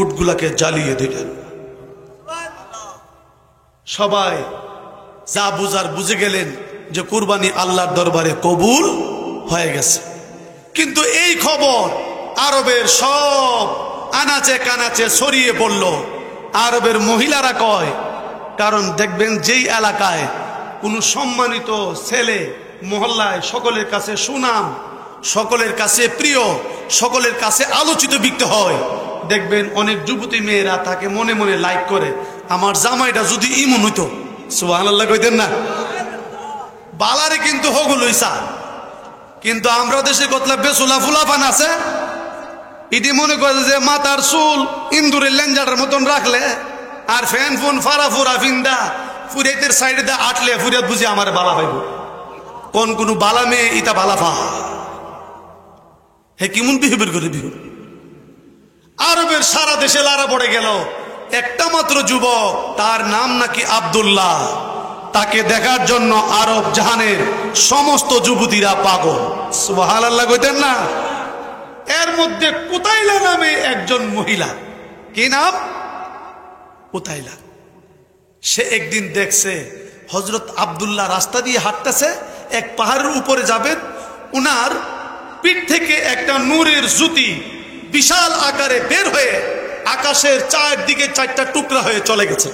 উটগুলাকে জ্বালিয়ে দিলেন। সবাই যা বুঝার বুঝে গেলেন যে কুরবানি আল্লাহর দরবারে কবুল হয়ে গেছে। কিন্তু এই খবর আরবের সব আনাচে কানাচে ছড়িয়ে পড়ল। আরবের মহিলারা কয়, কারণ দেখবেন যেই এলাকায় কোনো সম্মানিত ছেলে মহল্লায় সকলের কাছে সুনাম, সকলের কাছে প্রিয়, সকলের কাছে আলোচিত ব্যক্তি হয়, দেখবেন অনেক যুবতী মেয়েরা তাকে মনে মনে লাইক করে, আমার জামাইটা যদি ইমন হইতো। সুবহানাল্লাহ কইতেন না? বালারে কিন্তু হগুল হইসা। কিন্তু আমরা দেশে কতলা বেসুলা ফুলাফান আছে, ইটি মনে করে যে মাথার চুল ইন্দুরের লেঞ্জাটার মতন রাখলে আর ফ্যান ফোন ফারা ফুরা ফিন্দা ফুরিয়াতের সাইডে দা আটলে ফুরিয়াত বুঝি আমার বালা পাইব। কোন বালা মেয়ে ইটা বালা পা হে কেমন বিহেভিয়ার করে বিহু। আরবের সারা দেশে লারা পড়ে গেল। একটা মাত্র যুবক, তার নাম নাকি আব্দুল্লাহ, তাকে দেখার জন্য আরব জাহানের সমস্ত যুবতীরা পাগল। সুবহানাল্লাহ কইতেন না? এর মধ্যে কুতাইলা নামে একজন মহিলা, কি নাম? কুতাইলা। সে একদিন দেখছে হযরত আব্দুল্লাহ রাস্তা দিয়ে হাঁটতেছে, এক পাহাড়ের উপরে যাবেন, উনার পিঠ থেকে একটা নূরের জ্যোতি বিশাল আকারে বের হয়ে আকাশের চারদিকে চারটা টুকরা হয়ে চলে গেছে।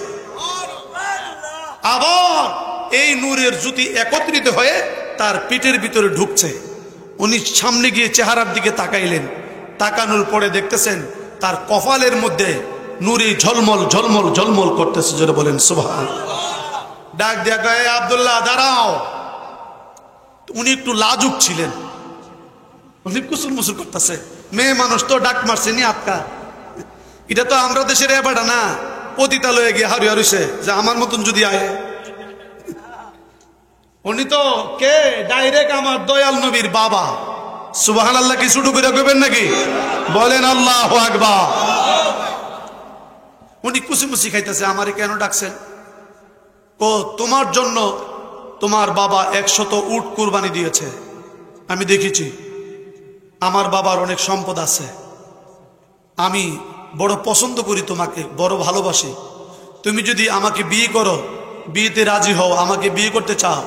আবার এই নূরের জ্যোতি একত্রিত হয়ে তার পিঠের ভিতরে ঢুকছে। উনি সামনে গিয়ে চেহারার দিকে তাকাইলেন, তাকানোর পরে দেখতেছেন তার কপালের মধ্যে নূরে ঝলমল ঝলমল ঝলমল করতেছে। জোরে বলেন সুবহানাল্লাহ। ডাক দিয়া কয়, আব্দুল্লাহ দাঁড়াও। উনি একটু লাজুক ছিলেন, উনি কুসুর মুসুর করতেছে। মেয়ে মানুষ তো ডাক মারছে নি আটকা, এটা তো আমরা দেশের এবারটা না, পতিতালয়ে গিয়ে হারু হারুছে যে আমার মতন যদি আয়। উনি তো কে ডাইরেক্ট আমার দয়াল নবীর বাবা। সুবহানাল্লাহ কি শুরু করে কইবেন নাকি? বলেন আল্লাহু আকবার। উনি কুসিমুসি খাইতেছে, আমারে কেন ডাকছেন? ও তোমার জন্য তোমার বাবা 100 উট কুরবানি দিয়েছে, আমি দেখেছি। আমার বাবার অনেক সম্পদ আছে, আমি বড় পছন্দ করি তোমাকে, বড় ভালোবাসি। তুমি যদি আমাকে বিয়ে করো, বিয়েতে রাজি হও, আমাকে বিয়ে করতে চাও,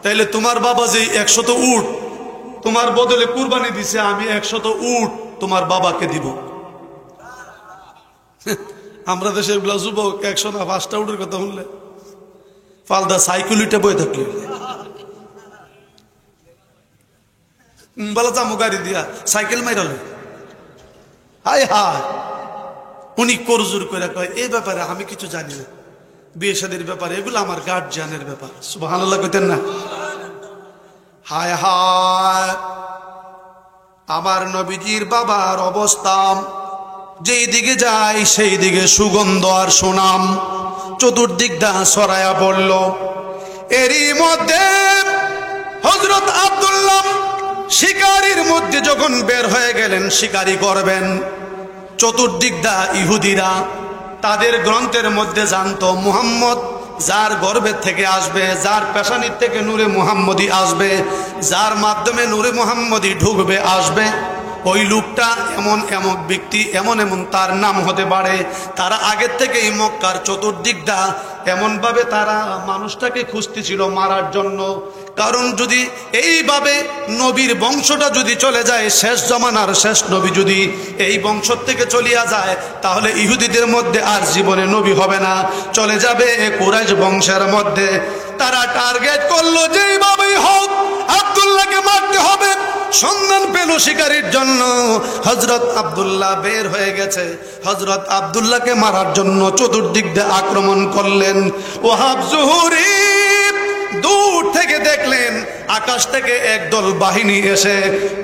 তাইলে তোমার বাবা যে 100 উট তোমার বদলে কুরবানি দিছে, আমি 100 উট তোমার বাবাকে দিব। আমরা দেশের গুলা যুবক 100 না 5টা উটের কথা শুনলে ফালদা সাইকেলিটা বয়ে থাকলে বলা যাবো গাড়ি দিয়া সাইকেল মাইরালে। হায় হায়, উনি করজোর করে কয় এই ব্যাপারে আমি কিছু জানি না, বিয়ে শাদীর ব্যাপারে এগুলো আমার গার্জিয়ানের ব্যাপার। সুবহানাল্লাহ কইতেন না? হায় হায়, আমার নবীজির বাবার অবস্থা, যেই দিকে যায় সেই দিকে সুগন্ধ আর সুনাম চতুর্দিকটা ছড়ায়া পড়ল। এরই মধ্যে হযরত আব্দুল্লাহ শিকারীর মধ্যে যখন বের হয়ে গেলেন শিকারি করবেন, চতুর্দিকটা ইহুদিরা তাদের গ্রন্থের মধ্যে জানতো মুহাম্মদ যার গর্ভের থেকে আসবে, যার পেশানির থেকে নূরে মুহাম্মদী আসবে, যার মাধ্যমে নূরে মুহাম্মদী ঢুকবে আসবে, ওই লোকটা এমন এমন ব্যক্তি, এমন এমন তার নাম হতে পারে। তারা আগের থেকেই মক্কার চতুর্দিকটা এমনভাবে তারা মানুষটাকে খুঁজতেছিল মারার জন্য। কারণ যদি এইভাবে নবীর বংশটা যদি চলে যায়, শেষ জমানার শেষ নবী যদি এই বংশ থেকে চলিয়া যায়, তাহলে ইহুদিদের মধ্যে আর জীবনে নবী হবে না, চলে যাবে কুরাইশ বংশের মধ্যে। তারা টার্গেট করলো যেইভাবেই হোক আব্দুল্লাহকে মারতে হবে। সন্ধান পেল শিকারীর জন্য, হযরত আব্দুল্লাহ বের হয়ে গেছে। হযরত আব্দুল্লাহকে মারার জন্য চতুর্দিক দিয়ে আক্রমণ করলেন। ওয়াহাব জুহুরি দূর থেকে দেখলেন আকাশ থেকে একদল বাহিনী এসে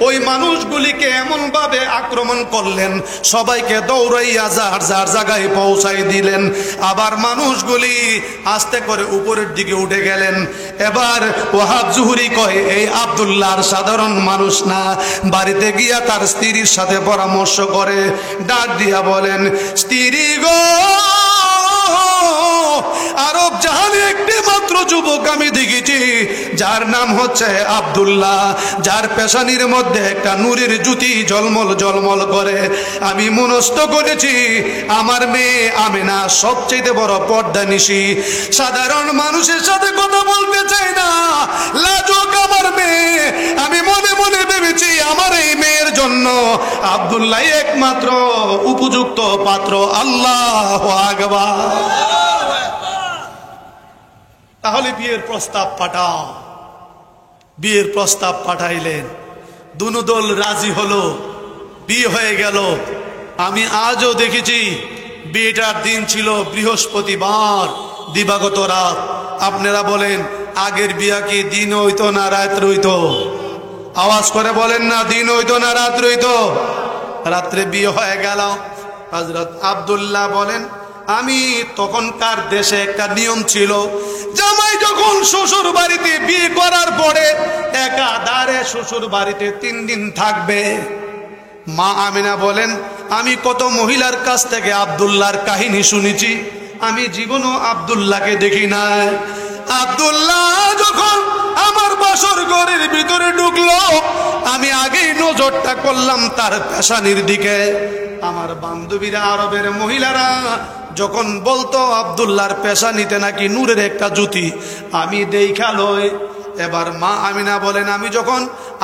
ওই মানুষগুলিকে এমন ভাবে আক্রমণ করলেন, সবাইকে দৌড়াইয়া যার যার জায়গায় পৌঁছাই দিলেন। আবার মানুষগুলি আস্তে করে উপরের দিকে উঠে গেলেন। এবার ওয়াহাব জুহুরি কয় এই আব্দুল্লাহর সাধারণ মানুষ না। বাড়িতে গিয়া তার স্ত্রীর সাথে পরামর্শ করে ডাক দিয়া বলেন, স্ত্রী গো, আরব জাহানে একটি মাত্র যুবক আমি দেখেছি যার নাম হচ্ছে আব্দুল্লাহ, যার পেশানির মধ্যে একটা নূরের জ্যোতি ঝলমল ঝলমল করে। আমি মনস্থ করেছি আমার মেয়ে আমেনা সবচেয়ে বড় পর্দানিশী, সাধারণ মানুষের সাথে কথা বলতে চাই না, লাজুক আমার মেয়ে। আমি মনে মনে ভেবেছি আমার এই মেয়ের জন্য আব্দুল্লাহ একমাত্র উপযুক্ত পাত্র। আল্লাহু আকবার। তাহলে বিয়ের প্রস্তাব পাঠাও। বিয়ের প্রস্তাব পাঠাইলেন, দুনো দল রাজি হলো, বিয়ে হয়ে গেল। আমি আজও দেখেছি বিয়েটার দিন ছিল বৃহস্পতিবার দিবাগত রাত। আপনারা বলেন আগের বিয়া কি দিন হইতো না রাত হইতো? আওয়াজ করে বলেন না, দিন হইতো না রাত হইতো? রাত্রে বিয়ে হয়ে গেল। হযরত আব্দুল্লাহ বলেন আমি তখনকার দেশে একটা নিয়ম ছিল, জামাই যখন শ্বশুর বাড়িতে বিয়ে করার পরে একাধারে শ্বশুর বাড়িতে 3 দিন থাকবে। মা আমিনা বলেন আমি কত মহিলার কাছ থেকে আব্দুল্লাহর কাহিনী শুনেছি, আমি জীবনও আব্দুল্লাহকে দেখি নাই। আব্দুল্লাহ যখন আমার বাসর ঘরের ভিতরে ঢুকলো, আমি আগেই নজরটা করলাম তার পেশানির দিকে। আমার বান্ধবীরা আরবের মহিলারা যখন বলতো আব্দুল্লাহর পেশানিতে নাকি নূরের একটা জ্যোতি, আমি দেখালই এবার মা আমিনা বলেন, আমি যখন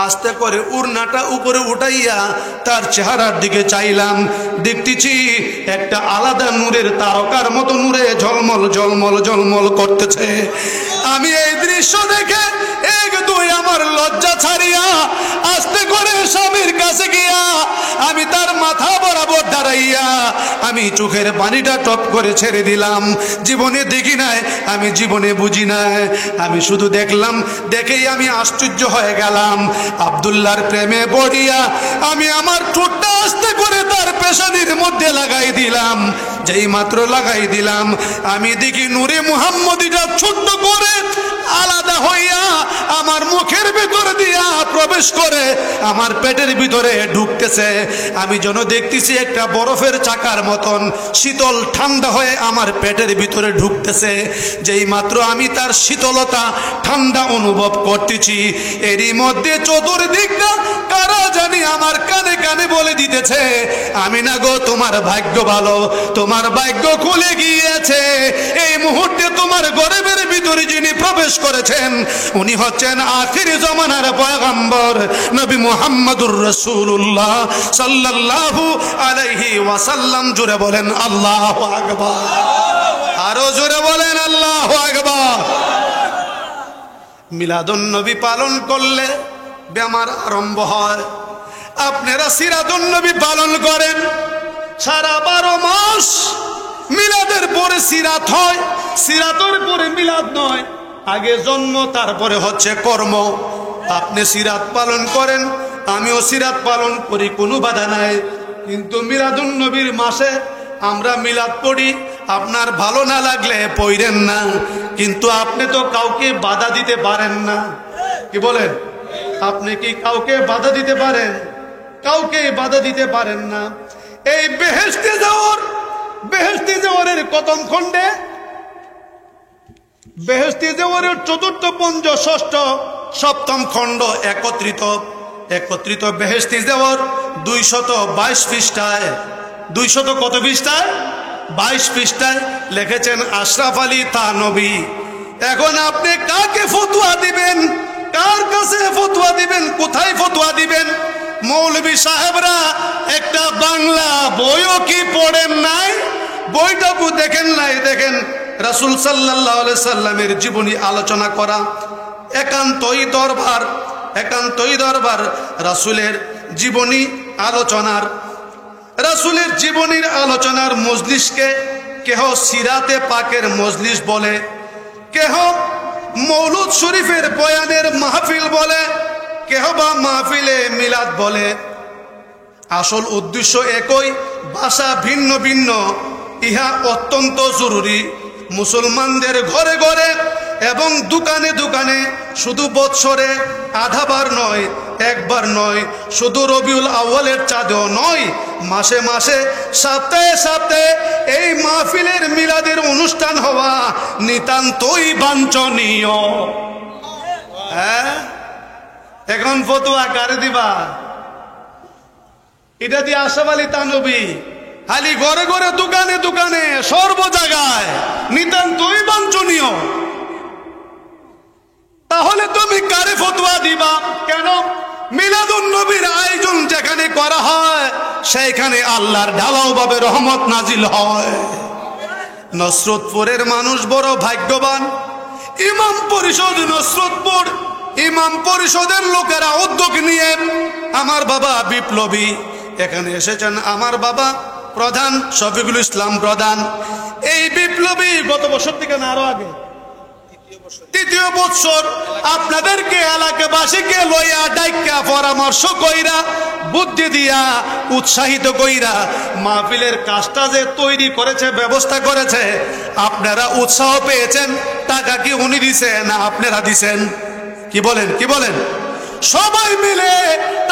আস্তে করে উড়নাটা উপরে উঠাইয়া তার চেহারার দিকে চাইলাম, দেখতেছি একটা আলাদা নূরের তারকার মতো নূরে ঝলমল ঝলমল ঝলমল করতেছে। আমি এই দৃশ্য দেখে এক দুই আমার লজ্জা ছাড়িয়া আস্তে করে স্বামীর কাছে গিয়া আমি তার মাথা বরাবর দাঁড়াইয়া আমি চোখের পানিটা টপ করে ছেড়ে দিলাম। জীবনে দেখি নাই, আমি জীবনে বুঝি নাই, আমি শুধু দেখলাম, দেখেই আমি আশ্চর্য হয়ে গেলাম। আব্দুল্লাহর প্রেমে পড়িয়া আমি আমার ঠোঁটটা আস্তে করে তার পেশানির মধ্যে লাগাই দিলাম। যেই মাত্র লাগাই দিলাম, আমি দেখি নূরে মুহাম্মদীটা ছোট্ট করে আলাদা হইয়া আমার মুখের ভিতর দিয়া প্রবেশ করে আমার পেটের ভিতরে ঢুকতেছে। আমি যেন দেখতেছি একটা বরফের চাকার মতন শীতল ঠান্ডা হয়ে আমার পেটের ভিতরে ঢুকতেছে। যেই মাত্র আমি তার শীতলতা ঠান্ডা অনুভব করতেছি, এরই মধ্যে চতুর্দিকটা কারা জানি আমার কানে কানে বলে দিতেছে, আমিনা গো তোমার ভাগ্য ভালো, তোমার ভাগ্য খুলে গিয়েছে। এই মুহূর্তে তোমার গর্ভের ভিতরে যিনি প্রবেশ করেছেন উনি হচ্ছেন আখির জমানার পয়গম্বর নবী মুহাম্মদুর রাসূলুল্লাহ সাল্লাল্লাহু আলাইহি ওয়াসাল্লাম। জোরে বলেন আল্লাহু আকবার, আরো জোরে বলেন আল্লাহু আকবার। মিলাদুন নবী পালন করলে বেমার আরম্ভ হয়। আপনারা সিরাতুন নবী পালন করেন, সারা 12 মাস মিলাদের পরে সিরাত হয়, সিরাতের পরে মিলাদ নয়। আগে জন্ম, তারপরে হচ্ছে কর্ম। আপনি সিরাত পালন করেন, আমিও সিরাত পালন করি, কোনো বাধা নাই। কিন্তু মিলাদুন নবীর মাসে আমরা মিলাদ পড়ি, আপনার ভালো না লাগলে পড়েন না, কিন্তু আপনি তো কাউকে বাধা দিতে পারেন না। কি বলেন? আপনি কি কাউকে বাধা দিতে পারেন? কাউকে বাধা দিতে পারেন না। এই বেহেশতে যাওয়ার প্রথম খণ্ডে, বেহেশতে যাওয়ারের চতুর্থ, পঞ্চ, ষষ্ঠ, সপ্তম খণ্ড একত্রিত বেহেশতে যাওয়ার 222 পৃষ্ঠায়, 200 কত পৃষ্ঠায়? 22 পৃষ্ঠায় লিখেছেন আশরাফ আলী থানভী। এখন আপনি কাকে ফতোয়া দিবেন? কার কাছে ফতোয়া দিবেন? কোথায় ফতোয়া দিবেন? মৌলভী সাহেবরা একটা বাংলা বইও কি পড়েন নাই? বইটাও দেখেন নাই? দেখেন রাসূল সাল্লাল্লাহু আলাইহি সাল্লামের জীবনী আলোচনা করা একান্তই দরবার রাসূলের জীবনী জীবনীর আলোচনার মজলিসকে কেহ সিরাতে পাকের মজলিস বলে, কেহ মৌলুদ শরীফের বয়ানের মাহফিল বলে, কেহ বা মাহফিলে মিলাদ বলে। আসল উদ্দেশ্য একই, ভাষা ভিন্ন ভিন্ন। ইহা অত্যন্ত জরুরি। মুসলমানদের ঘরে ঘরে এবং দোকানে দোকানে শুধু বৎসরে আধাবার নয়, একবার নয়, শুধু রবিউল আউয়ালের চাঁদেও নয়, মাসে মাসে, সপ্তাহে সপ্তাহে এই মাহফিলের মিলাদের অনুষ্ঠান হওয়া নিতান্তই বাঞ্ছনীয়। হ্যাঁ, এখন ফতোয়া কারে দিবা? এটা দিয়ে আশরাফ আলী থানভী খালি ঘরে ঘরে দোকানে দোকানে সর্ব জায়গায় নিতান্তই বাঞ্ছনীয়। তাহলে তুমি কারে ফতোয়া দিবা? কেন? মিলাদুন নবীর আয়োজন যেখানে করা হয় সেইখানে আল্লাহর ঢালাও ভাবে রহমত নাজিল হয়। নসরতপুরের মানুষ বড় ভাগ্যবান। ইমাম পরিষদ নসরতপুর, ইমাম পরিষদের লোকেরা উদ্যোগ নিয়ে, আমার বাবা বিপ্লবী এখানে এসেছেন, আমার বাবা প্রধান শফিকুল ইসলাম প্রধান। এই বিপ্লবী গত বছর থেকে না আরো আগে, তৃতীয় বছর আপনাদেরকে এলাকাবাসীকে লইয়া ডাইকা পরামর্শ কইরা বুদ্ধি দিয়া উৎসাহিত কইরা মাহফিলের কাজটা যে তৈরি করেছে, ব্যবস্থা করেছে, আপনারা উৎসাহ পেয়েছেন। টাকা কি উনি দিছে না আপনারা দিছেন? কি বলেন? সবাই মিলে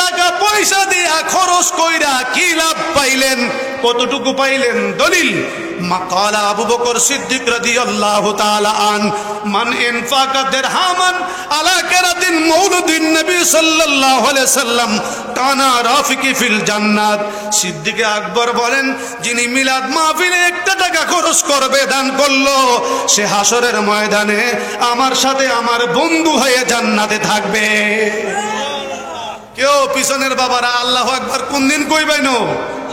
টাকা পয়সা দিয়া খরচ কইরা কি লাভ পাইলেন? কতটুকু পাইলেন দলিল মাকালা আবু বকর সিদ্দিক রাদিয়াল্লাহু তাআলা আন মান ইনফাকা দিরহামান আলা কিরাতিন মাউলুদিন নবী সাল্লাল্লাহু আলাইহি সাল্লাম কানা রাফিকি ফিল জান্নাত। সিদ্দিক আকবর বলেন, যিনি মিলাদ মাহফিলে 1 টাকা খরচ করবে, দান করলো, সে হাসরের ময়দানে আমার সাথে আমার বন্ধু হয়ে জান্নাতে থাকবে। কেউ পিছনের বাবারা আল্লাহু আকবার কোন দিন কইবেন?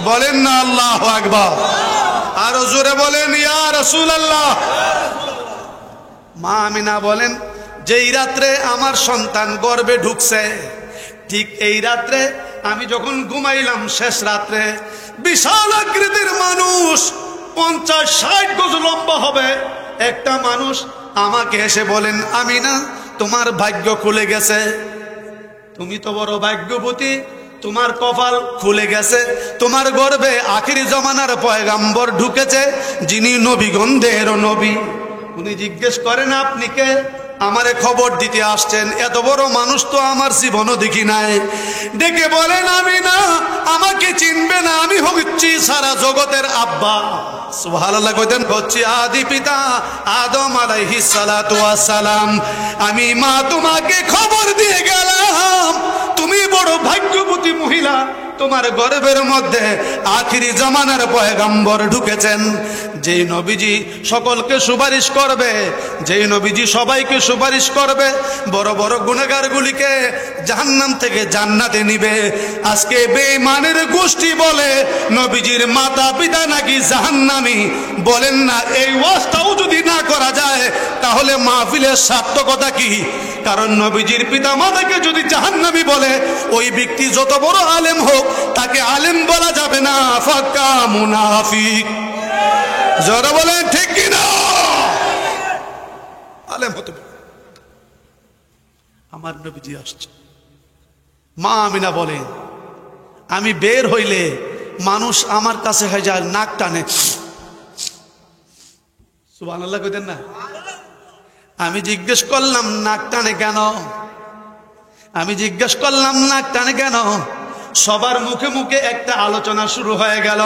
বলেন না আল্লাহু আকবার, আরো জোরে বলেন ইয়া রাসূলুল্লাহ। মা আমিনা বলেন, যেই রাত্রে আমার সন্তান গর্ভে ঢুকছে, ঠিক এই রাত্রে আমি যখন ঘুমাইলাম, শেষ রাত্রে, বিশাল আকৃতির মানুষ, 50-60 গজ লম্বা হবে একটা মানুষ আমাকে এসে বলেন, আমিনা তোমার ভাগ্য খুলে গেছে, তুমি তো বড় ভাগ্যবতী, তোমার কপাল খুলে গেছে, তোমার গর্ভে আখিরি জমানার পয়গাম্বর ঢুকেছে, যিনি নবীগণদেরও নবী। উনি জিজ্ঞেস করেন, আপনি কে? আমারে খবর দিতে আসছেন? এত বড় মানুষ তো আমার জীবনও দেখি নাই। ডেকে বলেন, আমি না, আমাকে চিনবে না, আমি হচ্ছি সারা জগতের আব্বা। সুবহানাল্লাহ কইতেন, হচ্ছি আদি পিতা আদম আলাইহিস সালাতু ওয়াস সালাম। আমি মা তোমাকে খবর দিয়ে গেলাম, তুমি বড় ভাগ্যবতী মহিলা, তোমার গর্ভের মধ্যে আখিরি জামানার পয়গম্বর ঢুকেছেন, যেই নবীজি সকলকে সুপারিশ করবে, যেই নবীজি সবাইকে সুপারিশ করবে, বড় বড় গুনাহগারগুলিকে জাহান্নাম থেকে জান্নাতে নিবে। আজকে বেঈমানের গোষ্ঠী বলে নবীজির মাতা পিতা নাকি জাহান্নামী। বলেন না, এই ওয়াজটাও যদি না করা যায় তাহলে মাহফিলের সার্থকতা কি? কারণ নবীজির পিতা মাতাকে যদি জাহান্নামী বলে, ওই ব্যক্তি যত বড় আলেম হোক তাকে আলেম বলা যাবে না, ফাক্কা মুনাফিক। যারা বলেন ঠিক কিনা? আলেম হতে পারে। আমার নবীজি আসছে। মা আমিনা বলেন, আমি বের হইলে মানুষ আমার কাছে হয়ে যায়, নাক টানে। সুবহানাল্লাহ কইতেন না? আমি জিজ্ঞেস করলাম, নাক টানে কেন? আমি জিজ্ঞেস করলাম, নাক টানে কেন? সবার মুখে মুখে একটা আলোচনা শুরু হয়ে গেল।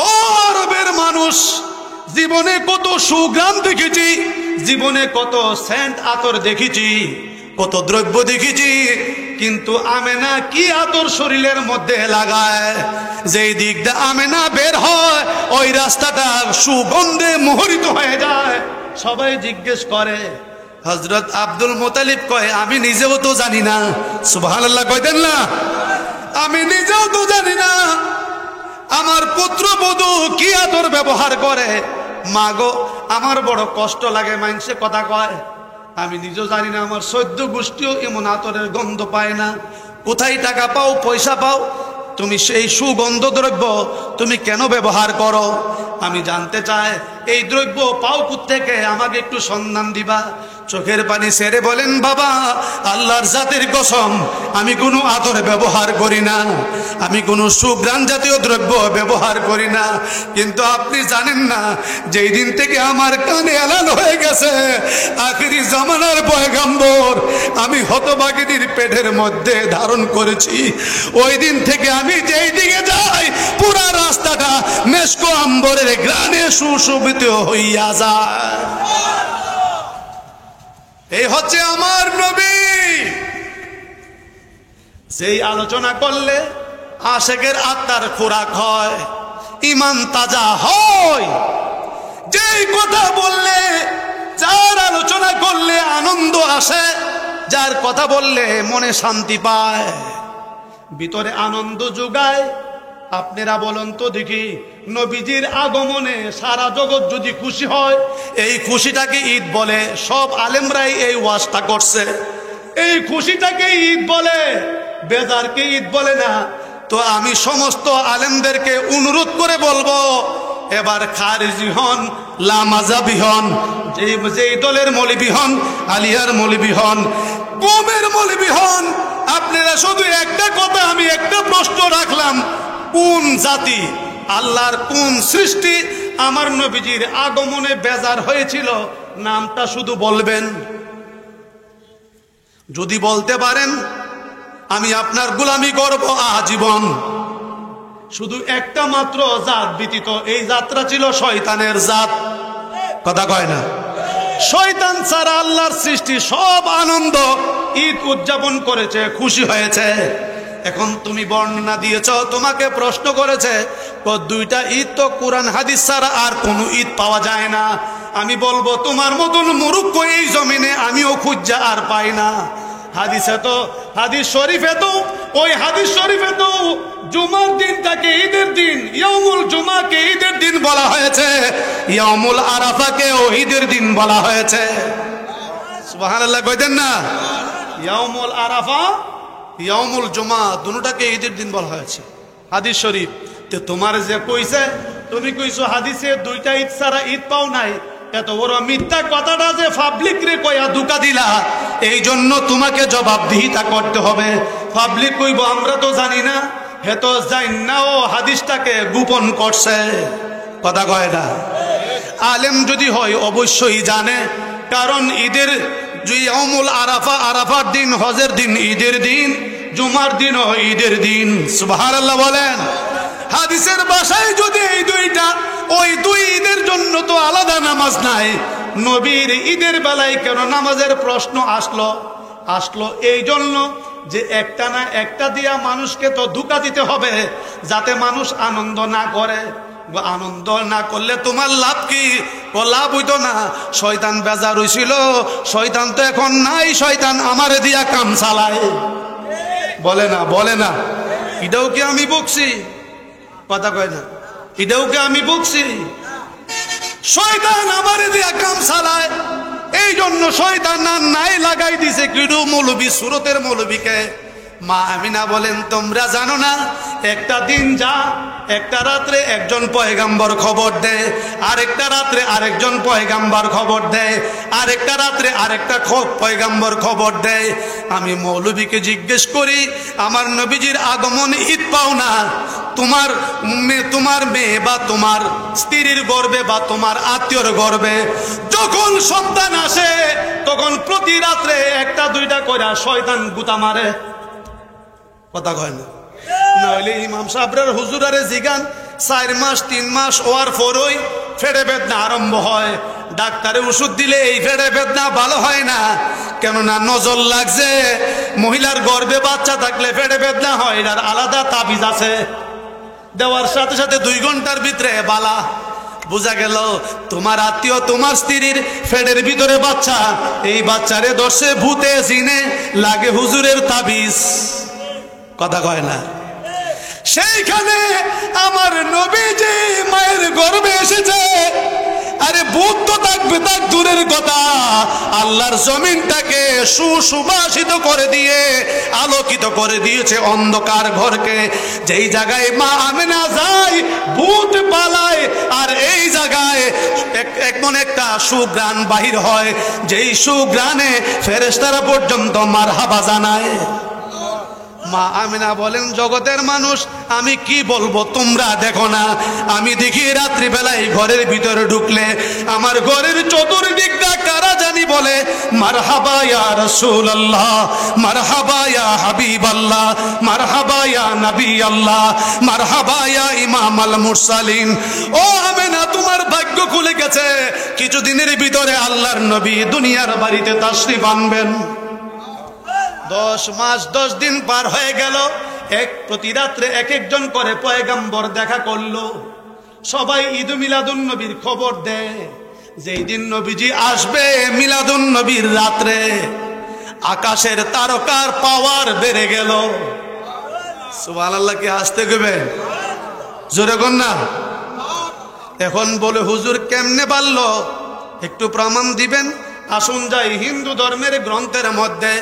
ও আরবের মানুষ, জীবনে কত সুগ্রাম দেখেছি, জীবনে কত সেন্ট আতর দেখেছি, কত দ্রব্য দেখেছি, কিন্তু আমেনা কি আতর শরীরের মধ্যে লাগায়, যেই দিক দিয়ে আমেনা বের হয় ওই রাস্তাটা সুগন্ধে মোহরিত হয়ে যায়। সবাই জিজ্ঞেস করে। হযরত আব্দুল মুতালিব কয়, আমি নিজেও তো জানি না। সুবহানাল্লাহ কইতেন না? আমি নিজেও তো জানি না আমার পুত্রবধূ কি আতর ব্যবহার করে। মা গো, আমার বড় কষ্ট লাগে, মানুষে কথা কয়, আমি নিজেও জানি না, আমার 14 গোষ্ঠীও এমন আতরের গন্ধ পায় না। কোথায় টাকা পাও, পয়সা পাও, তুমি সেই সুগন্ধ দ্রব্য তুমি কেন ব্যবহার করো? আমি জানতে চাই, এই দ্রব্য পাও কোত্থেকে, আমাকে একটু সন্ধান দিবা। চোখের পানি ছেড়ে বলেন, বাবা আল্লাহর জাতের কসম, আমি কোনো আতর ব্যবহার করি না, আমি কোনো সুঘ্রাণ জাতীয় দ্রব্য ব্যবহার করি না। কিন্তু আপনি জানেন না, যেই দিন থেকে আমার কানে এলান হয়ে গেছে আখিরি জামানার পয়গম্বর আমি হতভাগিনীর পেটের মধ্যে ধারণ করেছি, ওই দিন থেকে আমি যেই দিকে যাই পুরা রাস্তাটা মেশকো আম্বরের গ্রানে সুশোভিত হইয়া যায়। এই হচ্ছে আমার নবী। যেই আলোচনা করলে আশেকের আত্মার খোরাক হয়, ঈমান তাজা হয়, যেই কথা বললে, যার আলোচনা করলে আনন্দ আসে, যার কথা বললে মনে শান্তি পায়, ভিতরে আনন্দ যোগায়। আপনারা বলুন তো দেখি, নবীজির আগমনে সারা জগৎ যদি খুশি হয়, এই খুশিটাকে ঈদ বলে? সব আলেমরাই এই ওয়াজটা করছে, এই খুশিটাকে ঈদ বলে, বেজারকে ঈদ বলে না। তো আমি সমস্ত আলেমদেরকে অনুরোধ করে বলবো, এবার খারিজি হন, লামাজাবি হন, যেই দলের মৌলবি হন, আলিয়ার মৌলবি হন, কোমের মৌলবি হন, আপনারা শুধু একটা কথা, আমি একটা প্রশ্ন রাখলাম, কোন জাতি, আল্লাহর কোন সৃষ্টি আমার নবীজির আগমনে বেজার হয়েছিল? নামটা শুধু বলবেন। যদি বলতে পারেন, আমি আপনার গোলামি করব আজীবন। শুধু একটা মাত্র জাত ব্যতীত, এই জাতটা ছিল শয়তানের জাত। কথা কয় না? শয়তান ছাড়া আল্লাহর সৃষ্টি সব আনন্দ ঈদ উদযাপন করেছে, খুশি হয়েছে। এখন তুমি বর্ণনা দিয়েছ, তোমাকে প্রশ্ন করেছে দুইটা ঈদ তো কোরআন হাদিস ছাড়া আর কোনো ঈদ পাওয়া যায় না। আমি বলবো তোমার মতন মূর্খ এই জমিনে আমিও খুঁজা আর পাই না। হাদিসে তো, হাদিস শরীফে তো, ওই হাদিস শরীফে তো জুমার দিনটাকে ঈদের দিন, ইয়াউমুল জুমাকে ঈদের দিন বলা হয়েছে, ইয়াউমুল আরাফাকে ঈদের দিন বলা হয়েছে। সুবহানাল্লাহ কইতেন না? ইয়াউমুল আরাফা, ইয়াউমুল জুমা দুটোটাকে ঈদের দিন বলা হয়েছে হাদিস শরীফ। তো তোমার যে কইছে, তুমি কইছো হাদিসে দুইটা ঈদ ছাড়া ঈদ পাও নাই, এত বড় মিথ্যা কথাটা যে পাবলিক রে কইয়া ধোঁকা দিলা, এই জন্য তোমাকে জবাবদিহিতা করতে হবে। পাবলিক কইব আমরা তো জানি না, হে তো জানি না, ও হাদিসটাকে গোপন করছে। কথা কয় না? আলেম যদি হয় অবশ্যই জানে, কারণ ঈদের ইয়াউমুল আরাফা, আরাফার দিন, হজের দিন ঈদের দিন, জুমার দিনও ঈদের দিন। সুবহানাল্লাহ বলেন। হাদিসের ভাষায় যদি এই দুইটা, ওই দুই ঈদের জন্য তো আলাদা নামাজ নাই, নবীর ঈদের বেলায় কেন নামাজের প্রশ্ন আসলো এই জন্য যে একটা না একটা দিয়া মানুষকে তো ধোঁকা দিতে হবে, যাতে মানুষ আনন্দ না করে। আনন্দ না করলে তোমার লাভ কি? ও লাভ হইতো না। শয়তান বেজার হইছিল, শয়তান তো এখন নাই, শয়তান আমারে দিয়া কাম চালায়। বলে না? বলে না? এটাও কি আমি বকছি? কথা কয় না? এটাও কি আমি বকছি? শয়তান আমারে দিয়া কাম চালায়, এই জন্য শয়তান নাই লাগাই দিছে কিডু মৌলবী, সুরতের মৌলবীকে। মা আমিনা বলেন তোমরা জানো না, একটা দিন যা, একটা রাত্রে একজন পয়গাম্বর খবর দেয়, আরেকটা রাত্রে আরেকজন পয়গাম্বর খবর দেয়, আরেকটা রাত্রে আরেকটা পয়গাম্বর খবর দেয়। আমি মৌলবীকে জিজ্ঞেস করি, আমার নবীজির আগমন ঈদ পাও না, তোমার মেয়ে বা তোমার স্ত্রীর গর্বে বা তোমার আত্মীয়র গর্বে যখন সন্তান আসে, তখন প্রতি রাত্রে একটা দুইটা করে শয়তান গুতা মারে। কথা কয় না? নইলে ইমাম সাহেবের হুজুরারে জিগান, 4 মাস 3 মাস ওয়ার পরই ফেড়ে বেদনা আরম্ভ হয়। ডাক্তারে ওষুধ দিলে এই ফেড়ে বেদনা ভালো হয় না, কেননা নজর লাগছে। মহিলার গর্ভে বাচ্চা থাকলে ফেড়ে বেদনা হয়, এটার আলাদা তাবিজ আছে, দেওয়ার সাথে সাথে 2 ঘন্টার ভিতরে বালা। বোঝা গেল তোমার আত্মীয়, তোমার স্ত্রীর ফেডের ভিতরে বাচ্চা, এই বাচ্চারে দর্শে ভূতে জিনে লাগে হুজুরের তাবিজ। কথা কয় না? সেইখানে আমার নবীজি মায়ের গর্ভে এসেছে, আরে ভূত তো থাকবে তার দূরের কথা, আল্লাহর জমিনটাকে সুবাসিত করে দিয়ে আলোকিত করে দিয়েছে অন্ধকার ঘরকে। যেই জায়গায় মা আমেনা যায় ভূত পালায়, আর এই জায়গায় এমন একটা সুগ্রাণ বাহির হয়, যেই সুগ্রাণে ফেরেশতারা পর্যন্ত মারহাবা জানায়। মা আমিনা বলেন জগতের মানুষ আমি কি বলবো, তোমরা দেখো না, আমি দেখি রাত্রিবেলায় ঘরের ভিতরে ঢুকলে আমার ঘরের চতুর্দিকটা কারা জানি বলে মারহাবা ইয়া রাসূলুল্লাহ, মারহাবা ইয়া হাবিবাল্লাহ, মারহাবা ইয়া নবী আল্লাহ, মারহাবা ইয়া ইমাম আল মুরসালিন। ও আমিনা তোমার ভাগ্য খুলে গেছে, কিছুদিনের ভিতরে আল্লাহর নবী দুনিয়ার বাড়িতে তাশরিফ আনবেন। 10 মাস 10 দিন পার হয়ে গেল, প্রতি রাত্রে এক একজন করে পয়গাম্বর দেখা করলো। সবাই ঈদ মিলাদুন নবীর খবর দেয়, যেই দিন নবীজি আসবে মিলাদুন নবীর রাত্রে আকাশের তারকার পাওয়ার বেড়ে গেল। সুবহানাল্লাহ, কি আসতে গেবে? জোরে কোন না? এখন বলে হুজুর কেমনে বাড়লো, একটু প্রমাণ দিবেন? আসুন যাই হিন্দু ধর্মের গ্রন্থের মধ্যে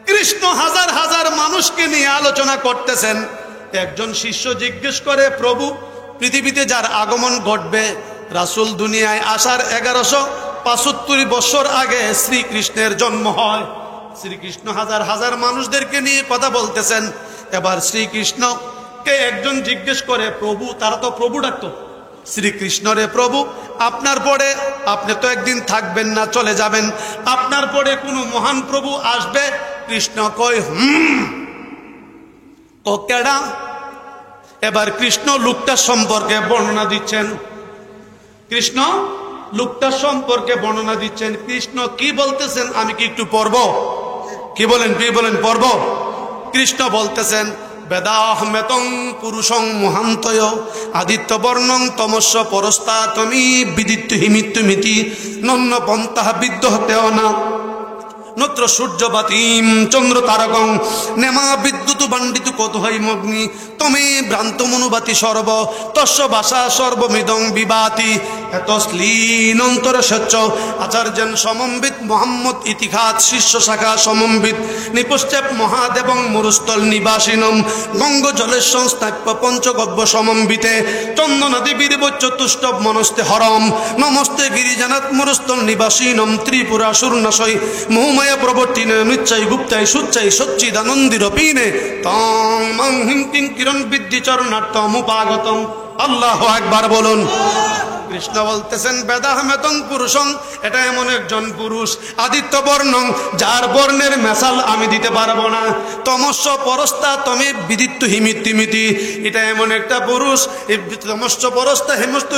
কৃষ্ণ হাজার হাজার মানুষকে নিয়ে আলোচনা করতেছেন। একজন শিষ্য জিজ্ঞেস করে, প্রভু পৃথিবীতে যার আগমন ঘটবে, রাসূল দুনিয়ায় আসার 1175 বছর আগে শ্রীকৃষ্ণের জন্ম হয়। শ্রীকৃষ্ণ হাজার হাজার মানুষদেরকে নিয়ে কথা বলতেছেন। এবার শ্রীকৃষ্ণকে একজন জিজ্ঞেস করে, প্রভু, তারা তো প্রভু ডাকতো শ্রীকৃষ্ণ রে, প্রভু আপনার পরে আপনি তো একদিন থাকবেন না, চলে যাবেন, আপনার পরে কোনো মহান প্রভু আসবে? কৃষ্ণ কয় ও কেডা? এবার কৃষ্ণ লোকটার সম্পর্কে বর্ণনা দিচ্ছেন। কৃষ্ণ লোকটার সম্পর্কে বর্ণনা দিচ্ছেন। কৃষ্ণ কি বলতেছেন আমি কি একটু পড়ব? কি বলেন পড়ব? কৃষ্ণ বলতেছেন, বেদাহমেতং পুরুষং মহান্তয় আদিত্য বর্ণং তমস্য পরস্তা তুমি বিদিত্য হিমিত্তুমিতি নন্য পন্থা বিদ্যহতেও না নত্র সূর্যবাতিম চন্দ্র তারকং নেমা বিদ্যুৎ বাণ্ডিত কতহৈ মগ্নি তমে ভ্রান্ত মনুবাতি সর্ব তস্য ভাষা সর্বমিদং বিবাতি এত শ্লীনন্তর স্বচ্ছ আচার্যন সমম্বিত মোহাম্মদ ইতিহাস শিষ্য শাখা সমম্বিত নিপুষ্টেপ মহাদেবং মুরুস্থল নিবাসিনম গঙ্গ জলের সংস্থাপ্য পঞ্চগব্য সমম্বিতে চন্দনাদি বীরবচ্চ তুষ্টব মনস্তে হরম নমস্তে গিরিজানাত মুরুস্থল নিবাসিনম ত্রিপুরা সুর্ণাশয় মোহময় প্রবর্তিনে মৃচ্ছাই গুপ্তাই সুচ্ছাই সচ্চিদানন্দির পীনে তং মং হিং কিং কিরণ বিদ্যি চরণার্থম উপাগতম। আল্লাহু আকবার বলুন। কৃষ্ণ বলতেছেন বেদাহমেতং পুরুষং, এটা এমন একজন পুরুষ আদিত্য বর্ণং যার বর্ণের মেসাল আমি দিতে পারবো না। তমস্য পরস্তা তমে বিদিত্য হিমিত্তিমিতি, এটা এমন একটা পুরুষ তমস্য পরস্তা হেমস্ত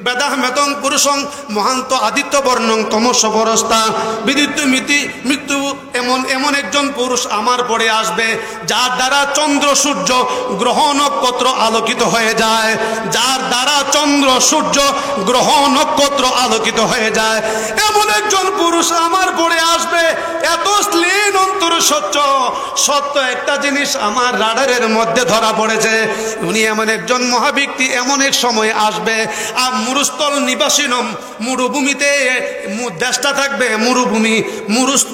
বেদাহমেতং পুরুষং মহান্ত আদিত্য বর্ণং তমস্য পরস্তা বিদিত্য মিতি মৃত্যু এমন একজন পুরুষ আমার পরে আসবে যার দ্বারা চন্দ্র সূর্য গ্রহ নক্ষত্র আলোকিত হয়ে যায়, যার দ্বারা চন্দ্র সূর্য গ্রহ নক্ষত্র আলোকিত হয়ে যায়। এমন একজন পুরুষ আমার পরে আসবে, এত শ্লীন অন্তর সত্য একটা জিনিস আমার রাডারের মধ্যে ধরা পড়েছে। উনি এমন একজন মহাব্যক্তি এমন এক সময় আসবে আর মুরুস্থল নিবাসিনম মরুভূমিতে দেশটা থাকবে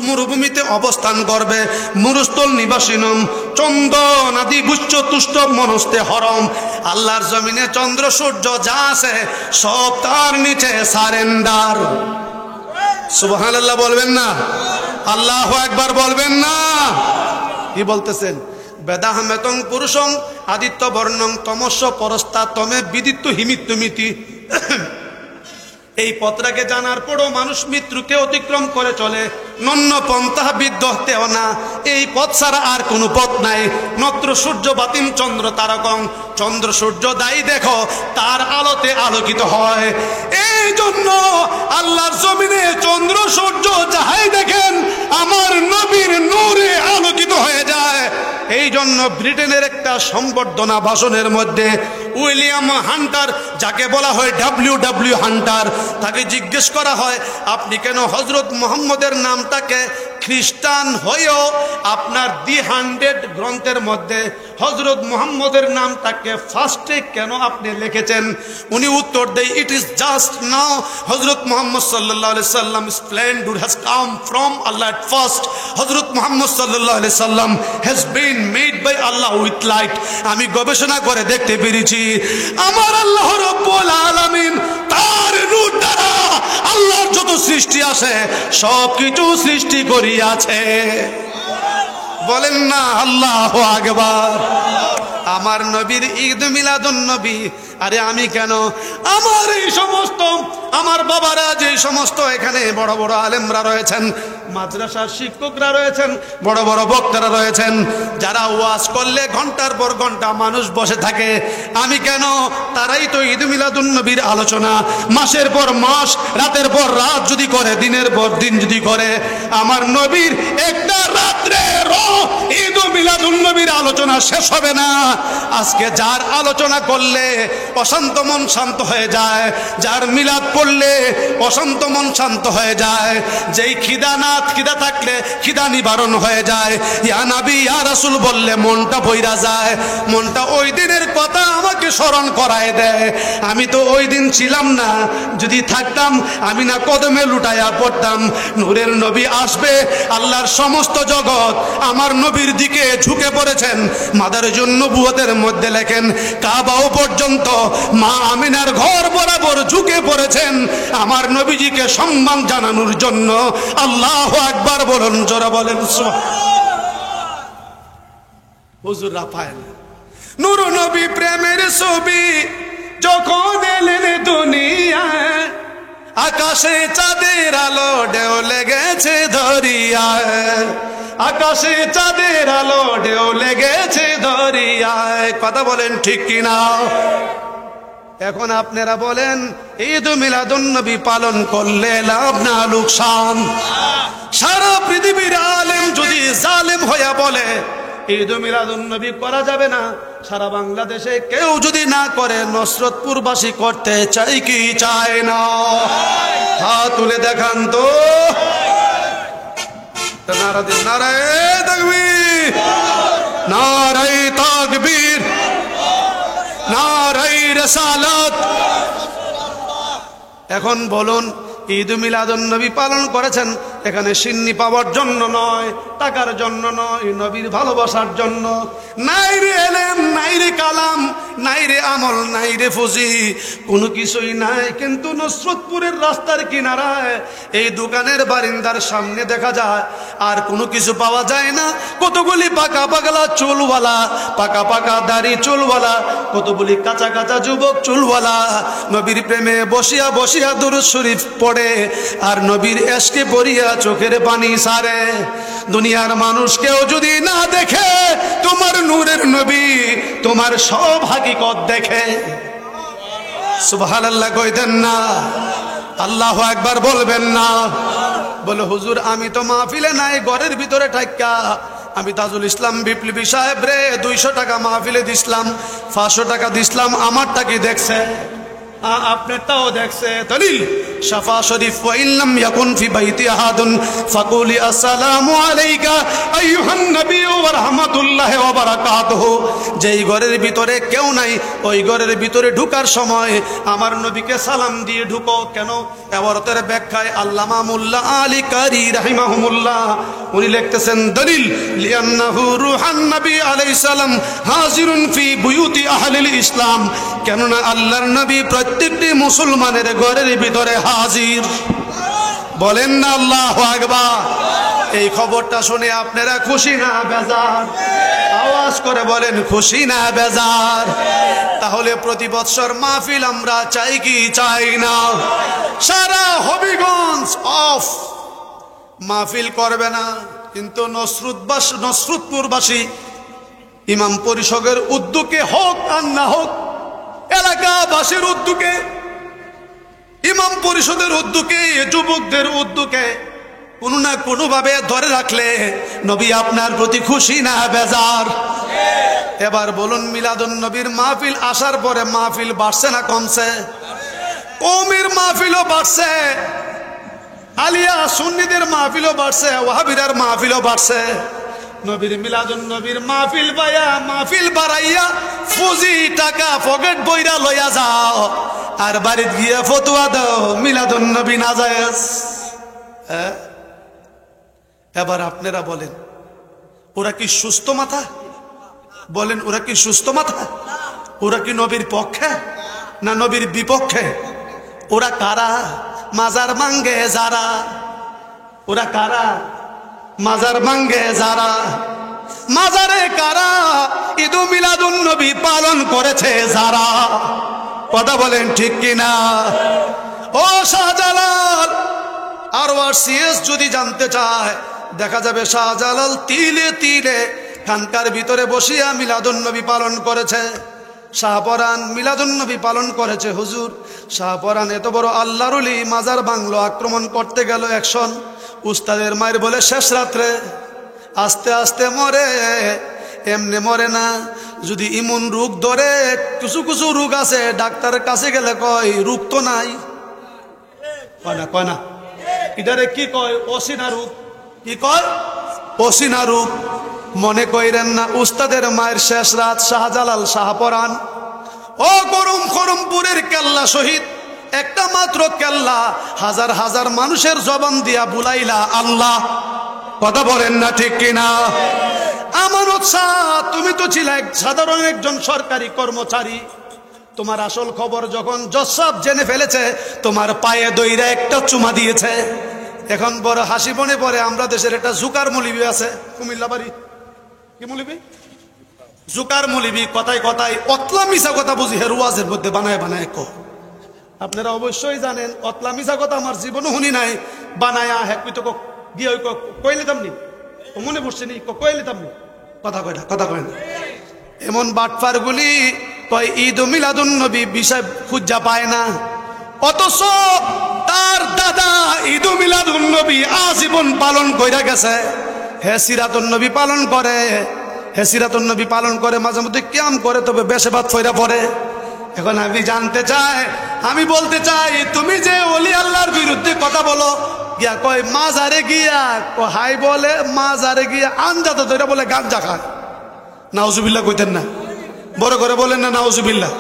মরুভূমিতে অবস্থান করবে। মুরুস্থল নিবাসিনম চন্দনাদি গুচ্ছ তুষ্ট মনস্তে হরম, আল্লাহর জমিনে চন্দ্র সূর্য যা আছে সব তার নিচে সারেন্ডার। সুবহানাল্লাহ বলবেন না? আল্লাহু আকবার বলবেন না? কি বলতেছেন? বেদাহমেতং পুরুষং আদিত্য বর্ণং তমস্য পরস্তা তমে বিদিত্য হিমিত্তুমিতি। এই পত্রাকে জানার পরও মানুষ মৃত্যুকে অতিক্রম করে চলে। নন্য পন্থা বিদ্যহতেও না, এই পথ ছাড়া আর কোনো পথ নাই। নত্র সূর্য বাতিম চন্দ্র তারকং, চন্দ্র সূর্য দায়ী দেখো তার আলোতে আলোকিত হয়। এই জন্য আল্লাহর জমিনে চন্দ্র সূর্য যাহাই দেখেন আমার নবীর নূরে আলোকিত হয়ে যায়। এই জন্য ব্রিটেনের একটা সম্বর্ধনা ভাষণের মধ্যে উইলিয়াম হান্টার, যাকে বলা হয় WW হান্টার, তাকে জিজ্ঞেস করা হয় আপনি কেন হযরত মুহাম্মদের নামটাকে খ্রিস্টান হয়েও আপনার দি 100 গ্রন্থের মধ্যে হযরত মুহাম্মদের নামটাকে ফার্স্টে কেন আপনি লিখেছেন? উনি উত্তর দেয়, ইট ইজ জাস্ট নাও হযরত মুহাম্মদ সাল্লাল্লাহু আলাইহি সাল্লাম splendor has come from Allah at first. হযরত মুহাম্মদ সাল্লাল্লাহু আলাইহি সাল্লাম has been made by Allah with light. আমি গবেষণা করে দেখতে পেরেছি আমার আল্লাহ রাব্বুল আলামিন তার নূর দ্বারা আল্লাহর যত সৃষ্টি আছে সব কিছু সৃষ্টি করিয়াছে। বলেন না আল্লাহু আকবার। আমার নবীর ঈদ মিলাদুন নবী, আরে আমি কেন? আমার এই সমস্ত আমার বাবারা যে সমস্ত এখানে বড় বড় আলেমরা রয়েছেন, মাদ্রাসার শিক্ষকরা রয়েছেন, বড় বড় বক্তারা রয়েছেন, যারা ওয়াজ করলে ঘন্টার পর ঘন্টা মানুষ বসে থাকে, আমি কেন? তারাই তো ঈদ মিলাদুন নবীর আলোচনা মাসের পর মাস, রাতের পর রাত যদি করে, দিনের পর দিন যদি করে, আমার নবীর একটা রাত্রে ঈদ মিলাদুন নবীর আলোচনা শেষ হবে না। আজকে যার আলোচনা করলে অশান্ত মন শান্ত হয়ে যায়, যার মিলাদ পড়লে অশান্ত মন শান্ত হয়ে যায়, যেই খিদা থাকলে খিদা নিবারণ হয়ে যায়, ইয়া নবী ইয়া রাসূল বললে মনটা ভইরা যায়, মনটা ওই দিনের কথা আমাকে স্মরণ করায় দেয়। আমি তো ওই দিন ছিলাম না, যদি থাকতাম আমি না কদমে লুটাইয়া পড়তাম। নূরের নবী আসবে, আল্লাহর সমস্ত জগৎ আমার নবীর দিকে ঝুঁকে পড়েছেন। মাদারিজুন নবুয়তের মধ্যে লেখেন কাবাও পর্যন্ত মা আমিনার ঘর বরাবর ঝুঁকে পড়েছেন আমার নবীজিকে সম্মান জানানোর জন্য। আল্লাহু আকবার বলুন, জোরে বলেন হুজুর রাফায়েল। নূর নবী প্রেমের ছবি যখন এলেন দুনিয়ায়, আকাশে চাঁদের আলো ঢেউ লেগেছে দরিয়ায়। আকাশে চাঁদের আলো ঢেউ লেগেছে দরিয়ায়। কথা বলেন ঠিক কিনা? এখন আপনারা বলেন ঈদ মিলাদুন নবী পালন করলে লাভ না লোকসান? সারা পৃথিবীর আলেম যদি জালেম হইয়া বলে ঈদ মিলাদুন নবী করা যাবে না, সারা বাংলাদেশে কেউ যদি না করে, নসরতপুরবাসী করতে চাই কি চায় না? হাত তুলে দেখান তো। নারায়ে তাকবীর, নারায়ে তাকবীর, নারায়ে রিসালাত। এখন বলুন, ঈদ মিলাদুন নবী পালন করেছেন এখানে সিন্নি পাওয়ার জন্য নয়, টাকার জন্য নয়, নবীর ভালোবাসার জন্য। নাই রে এলেম, নাই রে কালাম, নাই রে আমল, নাই রে ফুজি, কোনো কিছুই নাই। কিন্তু নসরতপুরের রাস্তার কিনারায় এই দোকানের বারিন্দার সামনে দেখা যায় আর কোনো কিছু পাওয়া যায় না। কতগুলি পাকা পাগলা চুলওয়ালা, পাকা পাকা দাড়ি চুলওয়ালা, কতগুলি কাঁচা কাঁচা যুবক চুলওয়ালা নবীর প্রেমে বসিয়া বসিয়া দুরূদ শরীফ পড়ে আর নবীর এশকে পড়িয়া চোখের পানি সারে। দুনিয়ার মানুষ কেউ যদি না দেখে, তোমার নূরের নবী তোমার সব হাকিকত দেখে। সুবহানাল্লাহ কইতেন না? আল্লাহু আকবার বলবেন না? বলে হুজুর আমি তো মাহফিলে নাই, ঘরের ভিতরে ঠাক্কা। আমি তাজুল ইসলাম বিপ্লবী সাহেব রে 200 টাকা মাহফিলে দিছিলাম, 500 টাকা দিছিলাম, আমারটা কি দেখছে? আপনারটাও দেখছে। দলিল শাফা শরীফ, ওয়া ইল্লাম ইয়াকুন ফি বাইতি আহাদুন ফাকুলি আসসালামু আলাইকা আইয়ুহান নবী ওয়া রাহমাতুল্লাহি ওয়া বারাকাতুহু। যেই ঘরের ভিতরে কেউ নাই, ওই ঘরের ভিতরে ঢোকার সময় আমার নবীকে সালাম দিয়ে ঢুকো। কেন? এবারতের ব্যাখ্যায় আল্লামা মোল্লা আলী কারি রাহিমাহুমুল্লাহ উনি লিখতেছেন, দলিল লিআন্নাহু রুহান নবী আলাইহিস সালাম হাজিরুন ফি বুয়ুতি আহলিল ইসলাম। কেননা আল্লাহর নবী প্রত্যেকটি মুসলমানের ঘরের ভিতরে হাজির। বলেন না আল্লাহু আকবার? এই খবরটা শুনে আপনারা খুশি না বেজার? আওয়াজ করে বলেন খুশি না বেজার? তাহলে প্রতি বৎসর মাহফিল আমরা চাই কি চাই না? সারা হবিগঞ্জ অফ মাহফিল করবে না, কিন্তু নসরতপুরবাসী ইমাম পরিষদের উদ্যোগে হোক আর না হোক, এলাকাবাসীর উদ্যোগে, ইমাম পরিষদের উদ্যোগে, যুবকদের উদ্যোগে কোনো না কোনো ভাবে ধরে রাখলে নবী আপনার প্রতি খুশি না বেজার? এবার বলুন, মিলাদুন নবীর মাহফিল আসার পরে মাহফিল বাড়ছে না কমছে? কওমের মাহফিলও বাড়ছে, আলিয়া সুন্নিদের মাহফিলও বাড়ছে, ওয়াহাবিরার মাহফিলও বাড়ছে। নবীর মিলাদুন নবীর মাহফিল মাহফিল বাড়াইয়া ফুজি টাকা পকেট বইরা লইয়া যাও আর বাড়িতে গিয়ে ফতোয়া দাও মিলাদুন নবী নাজায়েজ। এবার আপনারা বলেন, ওরা কি সুস্থ মাথা? বলেন, ওরা কি সুস্থ মাথা? ওরা কি নবীর পক্ষে না নবীর বিপক্ষে? ওরা কারা? মাজার মাঙ্গে যারা। ওরা কারা? মাজার মাঙ্গে যারা। মাজারে কারা? ঈদ মিলাদুন নবী পালন করেছে যারা। কথা বলেন ঠিক কিনা? ও শাহজালাল আর সিএস যদি জানতে চায়, দেখা যাবে শাহজালাল তিলে তিলে খানকার ভিতরে বসিয়া মিলাদুন নবী পালন করেছে। শাহপরান মিলাদুন নবী পালন করেছে। হুজুর শাহপরান এত বড় আল্লাহর ওলি, মাজার বাংলো আক্রমণ করতে গেল অ্যাকশন। উস্তাদের মায়ের বলে শেষ রাত্রে আস্তে আস্তে মরে, এমনি মরে না। যদি ইমন রোগ ধরে, কিছু কিছু রোগ আছে ডাক্তারের কাছে গেলে কয় রোগ তো নাই। কয় না ইদারে কি কয়? অসিনা রোগ। কি কয়? অসিনা রোগ। মনে কইরেন না উস্তাদের মায়ের শেষ রাত। শাহজালাল শাহপরান ও করমপুরের কেল্লা শহীদ, একটা মাত্র কেল্লা, হাজার হাজার মানুষের জবান দিয়া বুলাইলা আল্লাহ। কথা বলেন না ঠিক কিনা? আমানত শাহ, তুমি তো ছিলে সাধারণ একজন সরকারি কর্মচারী। তোমার আসল খবর যখন জজ সাহেব জেনে ফেলেছে, তোমার পায়ে দইরা একটা চুমা দিয়েছে। এখন বড় হাসি মনে পড়ে, আমরা দেশের একটা জুকার মৌলবি আছে কুমিল্লা বাড়ি। কি মৌলবি? জুকার মৌলবি। কথায় কথায় অতলা মিশা কথা বুঝি হেরুয়াজের মধ্যে বানায় বানায় কো। আপনারা অবশ্যই জানেন অতলা মিশা কথা আমার জীবনও শুনি নাই। বানায়া হ্যাঁ তো গিয়ে কইলে দামনি মনে পড়ছে নি কইলে তাম কথা কয় না কথা কয় না এমন বাটপার গুলি কয় ঈদ ও মিলাদুন নবী বিষয় খুঁজা পায় না অথচ তার দাদা ঈদ ও মিলাদুন নবী আজীবন পালন কইরা গেছে হে সিরাতুন নবী পালন করে হে সিরাতুন নবী পালন করে মাঝে মধ্যে কিয়াম করে তবে বেশে ভাত ফইরা পড়ে এখন আমি জানতে চাই আমি বলতে চাই তুমি যে ওলি আল্লাহর বিরুদ্ধে কথা বলো গিয়া কয় মাজারে গিয়া হাই বলে মাজারে গিয়া আনজাতে ধরে বলে গাঞ্জা খায় নাউজুবিল্লাহ কইতেন না বড় করে বলেন না নাউজুবিল্লাহ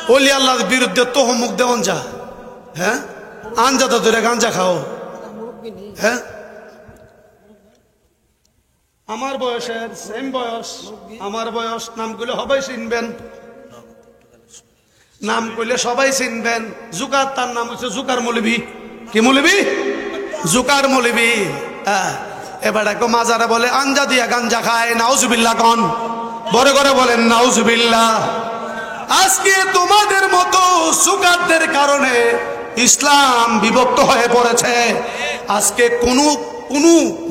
ওলি আল্লাহর বিরুদ্ধে তোহমুক দেওয়ান যা হ্যাঁ আনজাতে ধরে গাঞ্জা খাও হ্যাঁ আমার বয়সের সেম বয়স আমার বয়স নামগুলো সবাই চিনবেন নাম কইলে সবাই চিনবেন জুকার তার নাম হচ্ছে জুকার মৌলবী কি মৌলবী জুকার মৌলবী এবার একো মাজারে বলে আঞ্জা দিয়া গাঞ্জা খায় নাউজুবিল্লাহ কন বড় করে বলেন নাউজুবিল্লাহ আজকে তোমাদের মতো জুকারদের কারণে ইসলাম বিভক্ত হয়ে পড়েছে আজকে কোন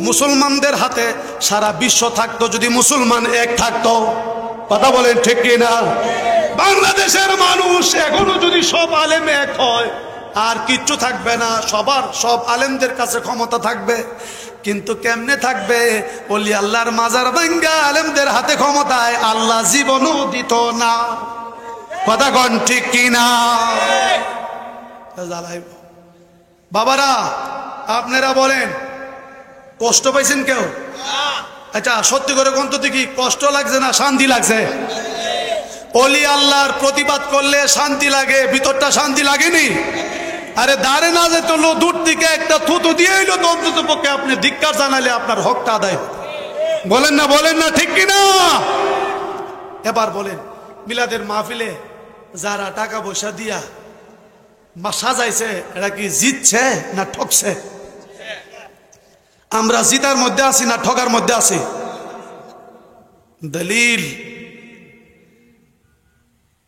মুসলমানদের হাতে সারা বিশ্ব থাকতো যদি মুসলমান এক থাকতো কথা বলেন ঠিক কিনা বাংলাদেশের মানুষ এখনো যদি সব আলেম এক হয় আর কিচ্ছু থাকবে না সব আলেমদের কাছে ক্ষমতা থাকবে কিন্তু কেমনে থাকবে ওলি আল্লাহর মাজার ভাঙ্গা আলেমদের হাতে ক্ষমতায় আল্লাহ জীবনও দিত না কথা কোন ঠিক কিনা বাবারা আপনারা বলেন কষ্ট পাইছেন কেউ আচ্ছা সত্যি করে কোন তো দেখি কষ্ট লাগছে না শান্তি লাগছে ওলি আল্লাহর প্রতিবাদ করলে শান্তি লাগে ভিতরটা শান্তি লাগেনি আরে দাঁড়ে না যেত দূর থেকে একটা থুতু দিয়ে এলো তো অন্তত পক্ষে আপনি ধিক্কার জানালে আপনার হকটা আদায় বলেন না ঠিক কিনা এবার বলেন মিলাদের মাহফিলে যারা টাকা পয়সা দিয়া সাজাইছে এরা কি জিতছে না ঠকছে আমরা জিতার মধ্যে আছি না ঠকার মধ্যে আছি দলিল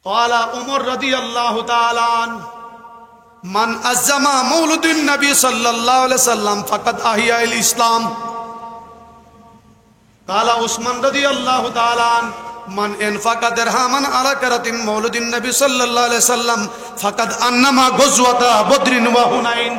قال عمر رضي الله تعالى عنه من عظم مولد النبي صلى الله عليه وسلم فقد أحيا الإسلام قال عثمان رضي الله تعالى عنه من انفق درهما على كرة مولد النبي صلى الله عليه وسلم فقد أنما غزوة بدر وحنين